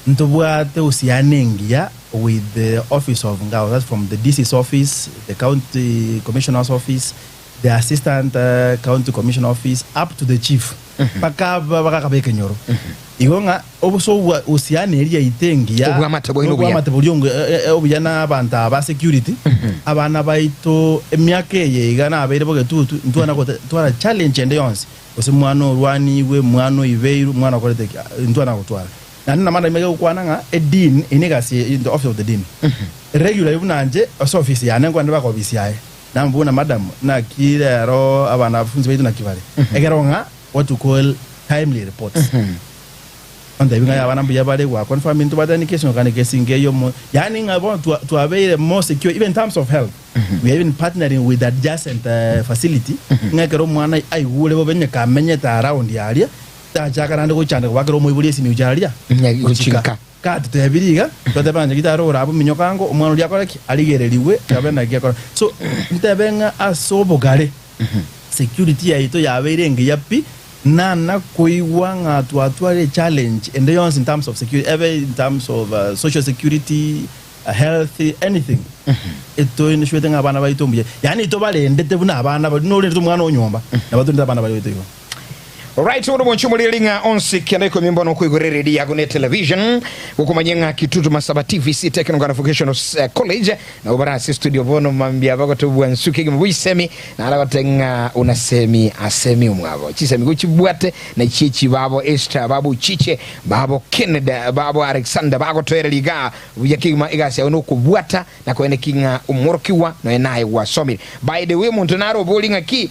ntubwate usianengia with the office of Ngao, that's from the DC's office, the county commissioner's office, the assistant county commissioner office, up to the chief. Paka bakabeke nyoro. Igonga obuso usiane area itengia obwamatebuliongo obujana abantu aba security abana baito emyaka yegana abere boge tutu ntwana ko twara challenge ende yonse osimwana rwani we mwana ibeiru mwana kolete ntwana kutwara na manda imege ukwananga a dean inegasi in the office of the dean regular ibunanje office yana ngwanda bako office yae na mbuna madam na kirero abana afunzi baitu na kibale egeronga what to call timely reports on the binga abana mbuya bale wa confirm into badani case ngane case ngeyo mo yani ngabo to avail more secure even in terms of health we are even partnering with adjacent facility ngakero mwana ai wule bo benye kamenyeta around area tajakarande kuchanda kwakero moibuli esi miujalia kuchika kati tebiriga totebanje gitaro rabo minyokango omwana lya koreki aligereriwe yabena gyakora so ntebenga asobogare security yaito yaberenge yapi nana kuiwanga twatware challenge and they in terms of security ever in terms of social security health anything eto inishwetenga abana baitombuye yani to balendete buna abana no le tumwana onyomba nabatunza abana baito. Alright, uno mchumulilinga onsi kiandeko mimbono kuiguriri ya gune television ukumanyenga kitutu Masaba TVC Technical Vocational College na ubarasi studio bono mambia bako tubu nsuki mwisemi na ala watenga unasemi asemi umwabo chisemi kuchibuate na chichi babo Esther babo Chiche babo Kennedy babo Alexander babo toere liga uyakima igasi ya unuku buata na kuene kinga umorokiwa na enaye wa somi. By the way muntunaro bowlinga ki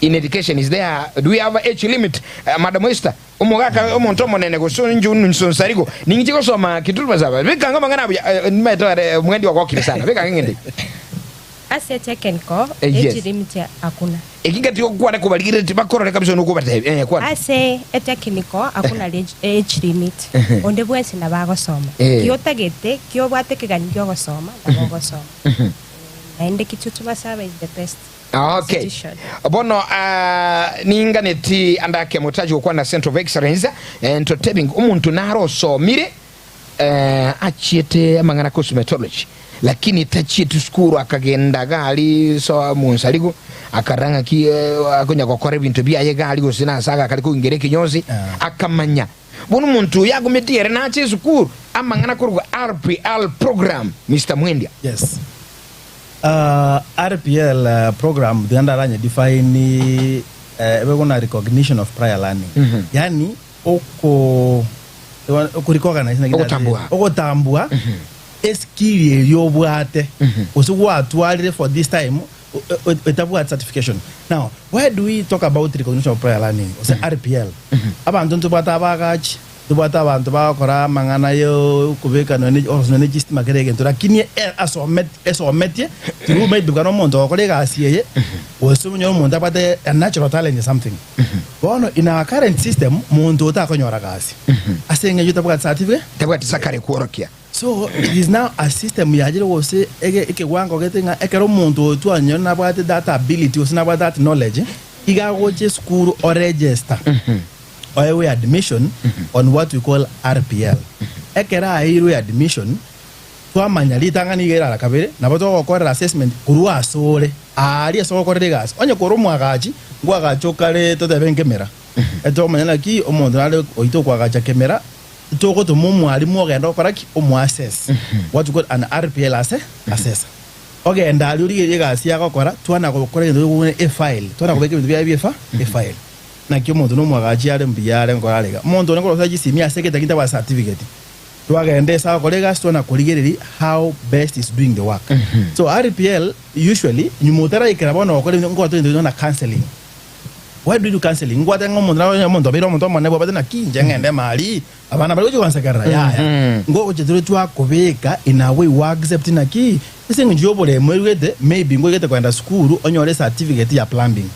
in education is there, do we have an age limit? Madam Esther umugaka omuntu omonene gusonju nsonsarigo ningichiko soma kitutu Masaba bikanga mangana metore mwendi wakokire sana bikanga ngende ase technical age limit hakuna ekingati okwana kubaligire tibakorore kabisa nokubate kwa ase technical hakuna age limit onde bwensi na bagosoma kiyotagete kiyobwate kiganyo gosoma na bagosoma ende kitutu Masaba is the best. Okay. Bono ninganeti andake mutaji kwa na Center of Excellence entertaining umuntu naro so mire achiete amangana cosmetology lakini tachiete skuru akagenda gali so munsaligo akaranga ki akonya kokore bintu byaye gali go sina saga kali ko ingere kinyozi akamanya bono muntu yagumetiere na achi skuru amangana ko RPL program Mr. Mwendia. Yes. RPL program the underline define recognition of prior learning. Yani oko recognize oko tambua skill yobwate osuwa twalire for this time etabu certification. Now why do we talk about recognition of prior learning? Ose RPL abantu ntubata abagachi tubata abantu bakora mangana yo kubeka no ne gist makerege ntura kini asometie tu mai bugano mondo kolega asiye osumunyo mondo abate a natural talent is something bono in our current system mondo utakonyora kasi asenga yuta bwa certificate tabati sakare kuorokia so it is now a system yajire wose eke wango getinga ekero mondo tu anyona bwate that ability osina bwa that knowledge iga goje school or register or admission on what we call RPL. Ekera hiru admission to amanyali tangani gera kabere na bato okora assessment kurwa sore ali so okore gas onye koromwa gachi ngwa gachokare to the kamera eto manyala ki omondo ale oito kwa gacha kamera to go to momu ali mo genda okora ki omo assess what we call an RPL assess okay ndali uri gas ya okora twana ko okore ndo a file twana ko beke bya a file na kyo muntu no mwagachi ale mbiyale ngoralega muntu ne kolosa gisimi aseke takinta wa certificate twagende sa kolega stona kuligereri how best is doing the work. So RPL usually nyumutara ikirabona okole ngo to ndo na counseling why do you counseling ngwate ngomuntu biro muntu mane bwa na kinje ngende mali abana bali kuchikonsekera yaya ngo chituru twa kubika in a way wa accept na ki isinga njobole mwegete maybe ngwegete kwenda school onyole certificate ya plumbing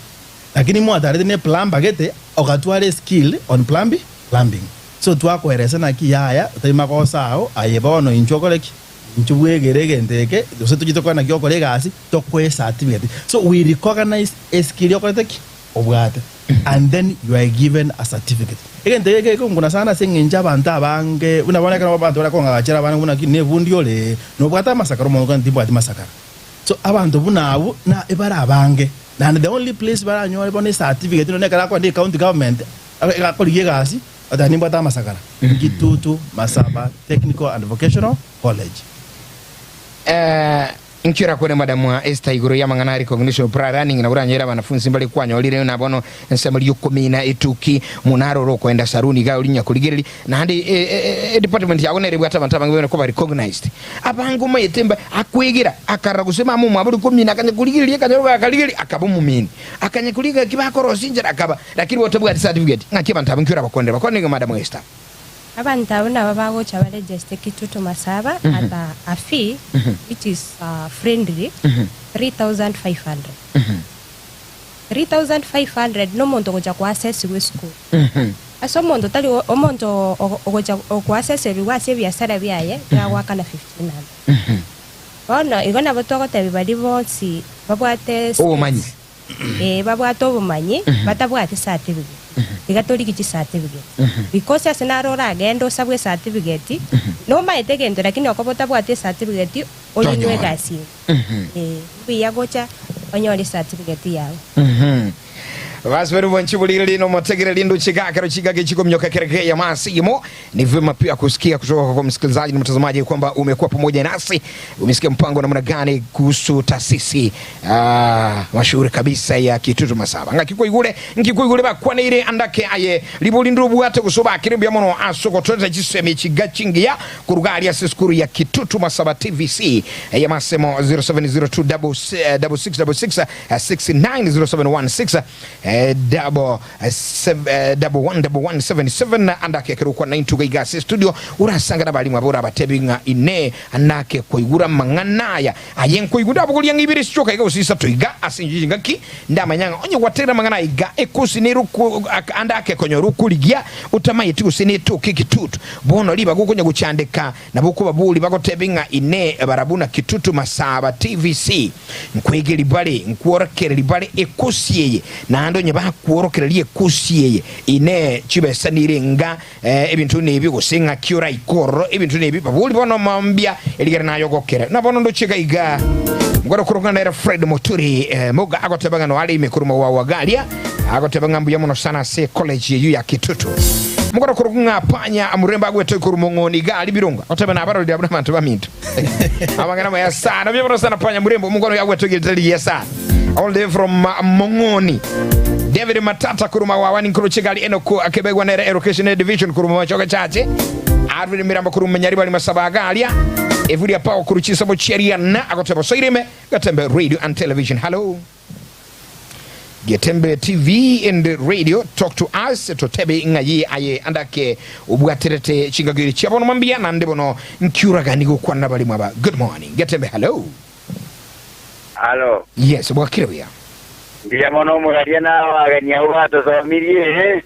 lakini mwatarete ne plumber gete okatwale skill on plumbing so twakweresa na ki yaya utima kosao ayebono inchokoleki nchubwegerege ndeke dose tujitokwa na gyokole gasi tokwe certificate so we recognize a skill yokoleki obwate and then you are given a certificate again ndeke kuna sana singinja abantu abange unabona kana abantu barakonga gachira bana kuna kinevundi ole no bwata masakaro mo kan timbo ati masakara so abantu bunabo na ebara abange and the only place bara nyo bone certificate no nekala kwa county government akoliye gasi atani bwata masakara Kitutu Masaba Technical and Vocational College. Nkira kwene madamu Esther iguru ya mangana recognition pra running na uranyera banafunzi mbali kwanya olire na bono nsema lyukomina etuki munaroro kwenda saruni ga ulinya kuligeri na handi department ya onere bwata bantaba ngwe ko ba recognized abangu mayetemba akwegira akara kusema mu mwabuli komina akanye kuligeri akanyoroga akaligeri akabumumini akanye kuliga kibakoro sinjira akaba lakini wotabwa certificate ngakiba ntaba nkira bakondera bakondera madamu Esther abantu abona babago cha register Kitutu Masaba at a fee which is friendly 3,500 3,500 no muntu goja ku access we school aso muntu tali omuntu ogoja ku access biwase byasara byaye yawaka na 1,500 bona igona botogote bibali bonsi babwate obumanyi babwate obumanyi batabwate certificate igatoli kichi certificate because asenarora agendo sabwe certificate no maete gendo lakini okobota bwate certificate olinywe gasi biyagocha onyori certificate yawe Vasweru wanchibulile lino motegere lindo chigakero chigage chiko mnyoka kereke ya masimo. Ni vyema pia kusikia kutoka kwa msikilizaji na mtazamaji kwamba umekuwa pamoja nasi. Umesikia mpango namna gani kuhusu taasisi mashuhuri kabisa ya Kitutu Masaba. Ngikuyigule bakwana ile andake aye libulindu bwate kusoba kiribya mono asoko tote chiseme chigachingia kurugali ya skuru ya Kitutu Masaba TVC ya masemo 07026666 690716 1177 andake kirukwa 92 gasi studio urasanga nabalimu abura batebinga ine anake koigura manganaya ayenkoigura bugulia ngibiri stroka iga usisa toiga asinjinga ki ndamanyanga onye watera mangana iga ekusineru andake konyoruku ligia utamayiti usinetu Kitutu bono liba gukonya guchandeka nabuko babuli bagotebinga ine barabuna Kitutu Masaba TVC nkwegeli bale nkuorekere libale ekosiyeye na ndonye bakuorokera liye kusiyeye ine chibesanire nga ebintu nebi gusinga kyura ikoro ebintu nebi babuli bono mambya eligera nayo gokera nabono ndo chika iga ngoro kurungana era Fred Moturi moga agotebanga no ali mikuruma wa wagalia agotebanga mbuya muno sana se college yu ya Kitutu mugoro kurunga panya amuremba agweto kurumongoni gali birunga otebe na baro lya abantu bamintu abangana maya sana byo sana panya murembo mugoro yagweto gitali yesa all day from Mongoni David Matata kuruma wawani nkuru chigali enoko akebegwa na education division kuruma wachoka chache Arvin Miramba kuruma nyari bali Masaba agalia Evulia Pao kuruchisa bo cheria na agotebo soireme Gatembe Radio and Television. Hello Gatembe TV and radio, talk to us to tebe ngayi aye andake ubwaterete chingagiri chiabono mambia na ndebono nkyura ganigo kwa nabali mwaba. Good morning Gatembe. Hello. Hello. Yes, wakirabia Ndiya mono mugariana waganya ubato so mirie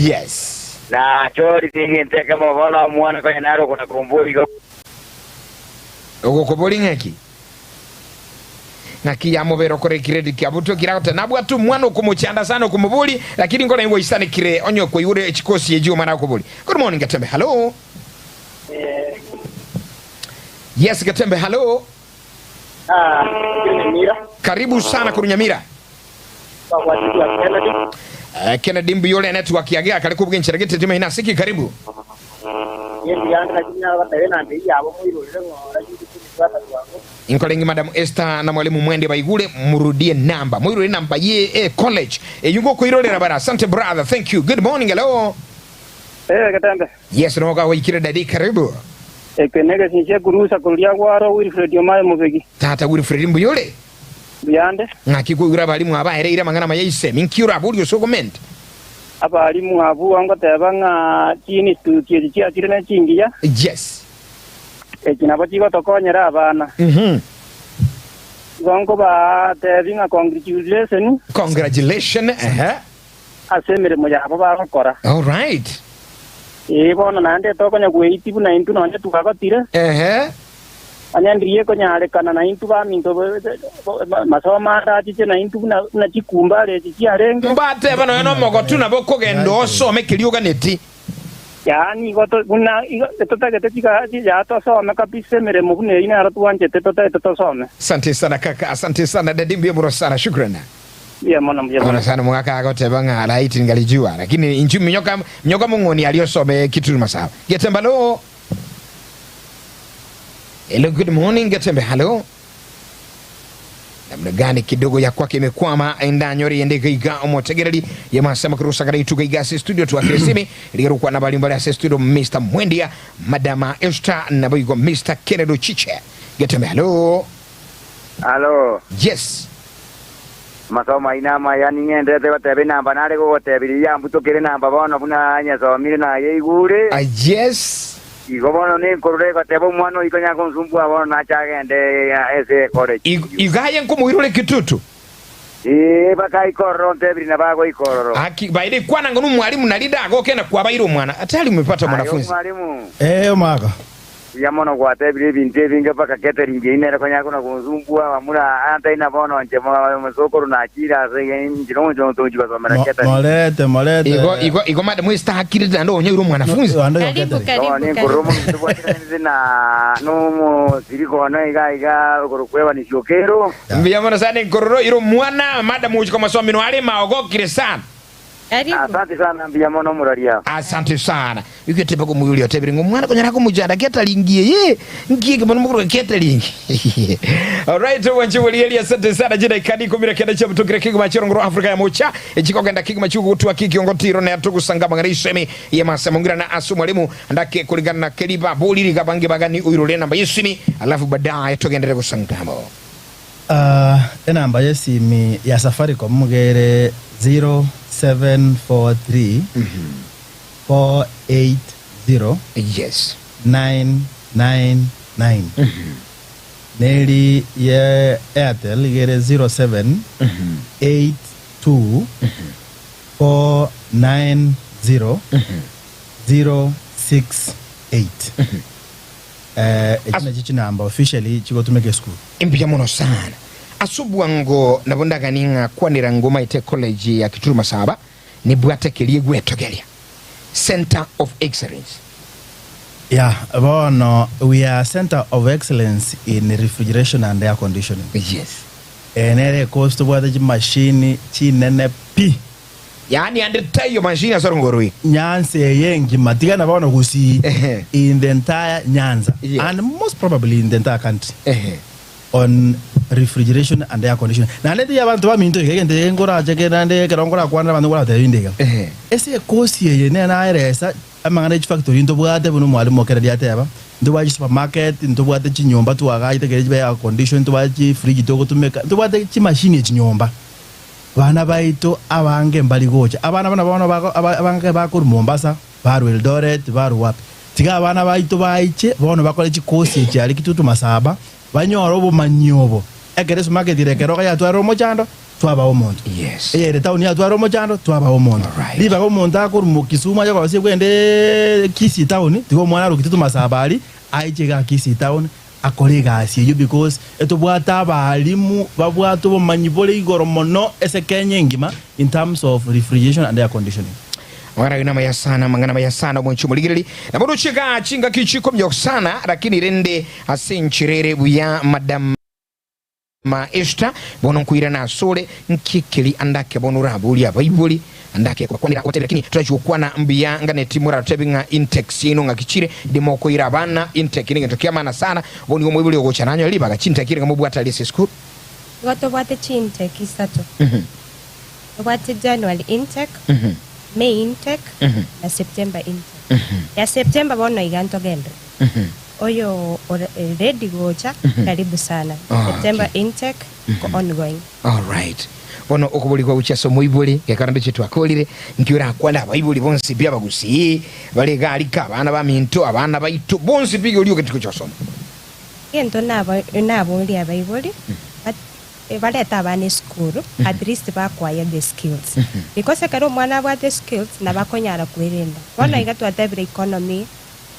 yes na chori tingente kama wala mwana kwa naro kuna kumbuli Ogo koboli ngeki Naki ya mobero kore kiredi kia buto kirakote nabwa tu mwana ukumuchanda sana ukumubuli lakini ngona iwo isane kire onyo kwa yure echikosi yejiu mana ukubuli. Good morning Gatembe. Hello. Yes Gatembe. Hello. Karibu sana kurunyamira Kennedy Mbuyole network yagea kale kubwenchera gitete ina siki karibu Inkolengi Madam Esther na mwalimu Mwende Baigule murudie namba mwirule namba ye college yungo kuirolera bara. Asante brother, thank you. Good morning. Hello. Gatembe. Yes noga wikire dadi karibu Ekenega sinche kurusa kulia gwaro Wilfred Yomaye Mubegi. Tata Wilfred Mbuyole Buyande. ngakikuira balimu abahereire mangana mayise minkiura buli osogoment Abalimu abu ango tebanga chini tukie chiakire na chingiya. yes Ekinabo chigo tokonyera abana. Gongo ba tebinga congratulations asemere mo yabo bakora. all right Bono nande tokonya kuitibu na intu nonye tukakotire. Anyandiriye konyarekana na intu baminto masoma ndachiche na intu na chikumba le chiarenge. Mbate bano no mogotu na bokogenda osome kiliuga neti. Yani goto una totagete chika ya to some kabisa mere mugune ina aratu wanje to some. Asante sana kaka, asante sana dadimbi muro sana, shukrani. Yeah, mwana sana mwaka akotebanga alaiti ngalijua lakini inju mnyoka mungoni aliyosome kitu masawa. Getemba lo. Hello, good morning Getembe, hello. Namna gani kidogo ya kwake imekwama enda nyori ende gaiga omotegereri ya masema kurusa kada ituga igasi studio tu akiresimi ligeruka na balimbali ya studio Mr. Mwendia Madama Esther na boygo Mr. Kennedy Chiche. Getembe, hello. Hello. Yes. Masoma inama yani ngende te batebe namba nare go tebiri ya mbuto kire namba bono buna nya so mire na yeigure. Yes. Igobono ne korore ko tebo mwana ikonya konsumbu abono na chagende ese college. Igaye nkumuhirule kitutu. Baka ikorro tebiri na bago ikorro. Aki baide kwana ngunu mwalimu nalida agokena kwa bairo mwana. Atali umepata mwanafunzi. Mwalimu. Maka. Ya mono kwa tebiri binte binga paka catering ine konya kuna konsumbu amuna anta ina bono nje masoko na akira sege njiro njo to jiba so mara catering. Molete. Igo madam sta hakiri ndo onye uro mwanafunzi. Ni kurumo mtubwa na no siriko na iga kurukwewa ni shokero. Mbia mwana sana nkororo iro mwana madam uchi kama somi no ale maogokire sana. Asante sana mbia mono muraria. Asante sana. Yuko tepa ko muyuli otebiri ngomwana konyara ko mujanda ketalingie ye. Ngiye ke bono mukuru ketalingi. All right, wanche wali asante sana jina ikadi komira kenda cha mutokire kigo machiro ngoro Afrika ya mocha. Echiko kenda kigo machugo tu akiki ngotiro na yatugu sangaba ngari shemi ya masamungira na asu mwalimu ndake kulingana na keliba boli ligabange bagani uirole namba yesimi alafu baadaye tugendere kusangamo. Namba yesimi ya Safaricom mugere 0743 480 yes 999 Neli ya Airtel igere 07 82 490 068 echina chichi namba officially chiko tumeke school impia mono sana asubuango nabondaga ninga kwanira ngoma ite college ya Kituru Masaba ni bwate kelie gwetogelia Center of Excellence. Yeah, bono we are Center of Excellence in refrigeration and air conditioning. Yes. Enere cost bwate machine chinene pi. Yani andetayo machine asarongorwi. Nyanza yengi matigana bono kusi in the entire Nyanza and most probably in the entire country. On refrigeration and air conditioning. Na leti ya bantu ba minto kegende ngora cheke nande kerongora kwana bantu ngora tebindega. Ese kosi ye ne na iresa amangana factory ndo bwate bunu mwalimu okera dia teba. Ndo bwaji supermarket ndo bwate chinyomba tu aga ite keje air condition ndo bwaji fridge to tumeka ndo bwate chi machine chinyomba. Bana baito abange mbali gocha. Abana bana abange bakuru Mombasa, baru Eldoret, baru wapi. Tiga abana baito baiche bono bakole chi kosi cyari Kitutu Masaba. Banyoro bo manyobo egereso market direkero ya twaro mochando twaba omonto yes town ya twaro mochando twaba omonto liba omonto akuru mukisuma yako basi kwende Kisi town tigo mwana ro Kitutu Masaba ali aichega Kisi town akolega asiyo because eto bwata balimu babwato bo manyibole igoro mono ese Kenya ngima in terms of refrigeration and air conditioning. Wara yunama ya sana mangana ya sana mwenchumu ligirili na bono chika chinga kichiko mjok sana lakini rende asenchirere buya Madam Esther bono nkuira na sole nkikili andake bono rabuli ya baibuli andake kwa kwanira hotel lakini tunachukua na mbiya ngane timura tebinga intex ino ngakichire demo ko irabana intex ninge tokia mana sana boni ngo mwibuli ogocha nanyo liba gachinta kire ngamo bwata lise school goto bwate chinte kisato bwate January intake May intake na September intake. Ya September bono iganto gendre. oyo ready gocha karibu sana. September intake ongoing. All right. Bono okubuli kwa uchaso muibuli yakarando chetu akolire nkiura akwanda abaibuli bonsi bya bagusi bale gali ka abana ba minto abana baito bonsi bigo liyo ketiko chosoma. Yento nabo ndi abaibuli baleta abana school at least acquire the skills because karo mwana wa the skills na bakonyara kwirenda bona igatwatabira economy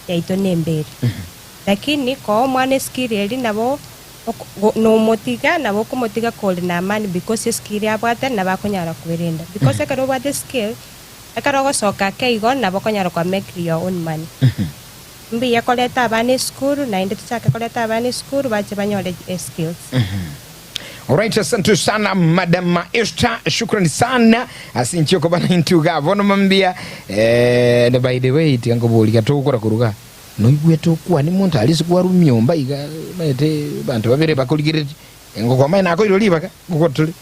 yaito nembere lakini ko mwana skill eli nabo no motiga nabo kumotiga call na man because skill abata na bakonyara kwirenda because karo wa the skill akaro go soka keigo na bakonyara kwa make your own money mbi yakoleta abana school na inde tsaka koleta abana school bache banyole skills. Alright, asante sana Madam Esther, shukrani sana asinchoko bana intuga bono mambia by the way tiango boli gatokora kuruga no igweto kwa ni muntu alisi kwa rumyomba iga bete bantu babere bakuligire ngo kwa maina ko iroli baka ngotuli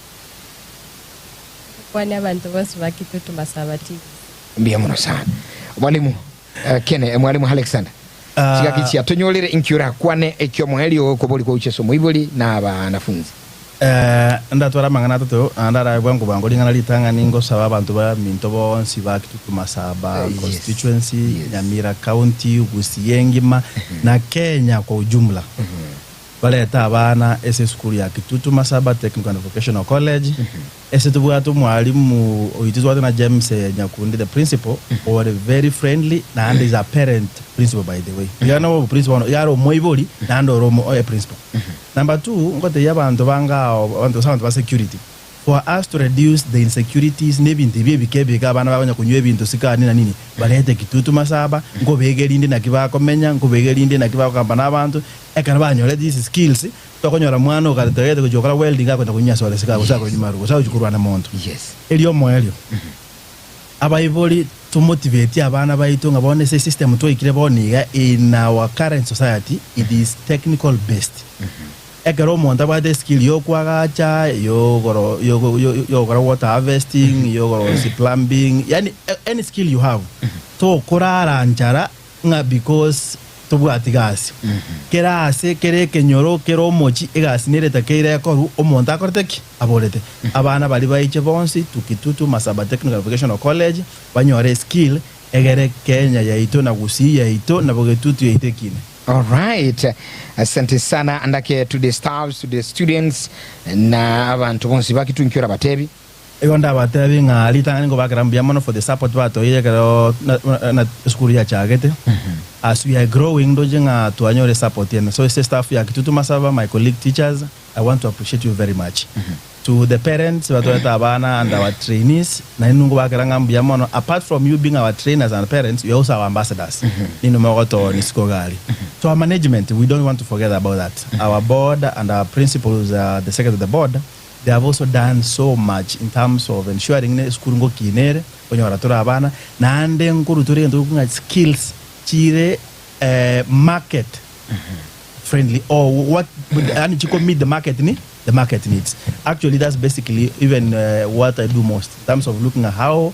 kwa ni abantu bose bakitutu masabati mbia muno sana mwalimu kene mwalimu Alexander sigakichi atonyolere inkyura kwane ekyo mweli okoboli ko ucheso muiboli na banafunzi ndatwara mangana toto andara bwangu bango lingana litanga ningo saba abantu ba minto bonsi bakitutu masaba constituency Nyamira County Busiyengima na Kenya kwa ujumla baleta abana ese school ya Kitutu Masaba Technical and Vocational College ese tubwatu mwalimu oyitizwa na James Nyakundi the principal or very friendly na and is a parent principal by the way you know principal yaro moiboli na ndo romo o principal. Number 2 ngote yabantu banga abantu sabantu ba security for us to reduce the insecurities nebintu bibike abana babanya kunywe ibintu sikani na nini balete Kitutu Masaba ngo begerinde na kibako menya ngo begerinde na kibako kambana abantu ekana banyole these skills tokonyora mwana ukaletete kujokala welding akwenda kunyasa wale sikako sako nyimaru sawo chukurwa na muntu yes elio moelio abaiboli to motivate abana baito ngabone se system to ikire boniga in our current society it is technical based ekero monta ba the skill yo kwagacha yo goro water harvesting yo goro plumbing yani any skill you have to kurara njara nga because to bwati gas kera se kere kenyoro kero mochi egasi nereta keire yakoru omonta akorteki aborete abana bali baiche bonsi tukitutu Masaba Technical Vocational College banyore skill egere Kenya yaito na Gusii yaito na bogetutu yaitekine. All right, asante sana andake to the staffs, to the students na abantu bonsi bakitu nkyora batebi egonda batebi nga litanga ngo bakarambia mono for the support bato ile kero na school ya chagete as we are growing doje nga tuanyore support yen so staff ya Kitutu Masaba, my colleague teachers, I want to appreciate you very much. To the parents batoleta abana and our trainees na inungo bakarambia mono apart from you being our trainers and parents you also our ambassadors nino mogoto niskogali. So our management we don't want to forget about that. Our board and our principals the secretary of the board they have also done so much in terms of ensuring ne school ngo kinere onyo baratora abana na ande nkuru turi ndukunga skills chire market friendly or what and chiko meet the market needs. Actually that's basically even what I do most in terms of looking at how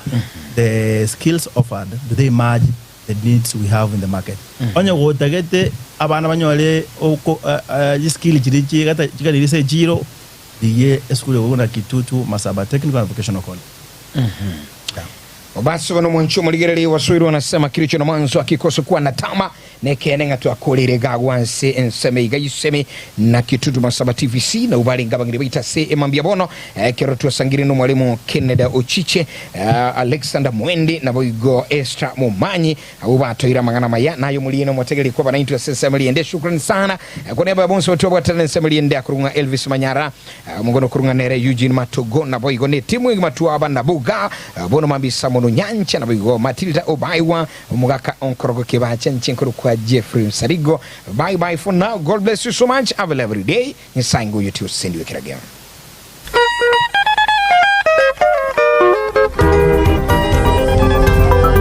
the skills offered do they match the needs we have in the market. Onyo go tagete abana banyole oko skill chiri gata chikadise jiro diye school yo Kitutu Masaba Technical and Vocational College. Basi wano mwancho mligereli waswiri wanasema kilicho na mwanzo akikosa kuwa na tama nekenenga tu akolere gagwanse enseme igayiseme na Kitutu Masaba TVC na ubali ngaba ngiribita se emambia bono kero tu asangiri no mwalimu Kennedy Ochiche Alexander Mwendi na boigo Esther Mumanyi ubato ira mangana maya nayo mulino mwategeli kwa bana intu sasa mliende shukrani sana kwa niaba ya bonso watu wa talent mliende akurunga Elvis Manyara mungono kurunga nere Eugene Matogo na boigo ne timu ingmatu abana buga bono mambisa mono nyancha na boigo Matilda Obaiwa umugaka onkorogo kibacha nchinkuru kwa Jeffrey Sarigo. Bye bye for now. God bless you so much. Have a lovely day. Nsango YouTube send you a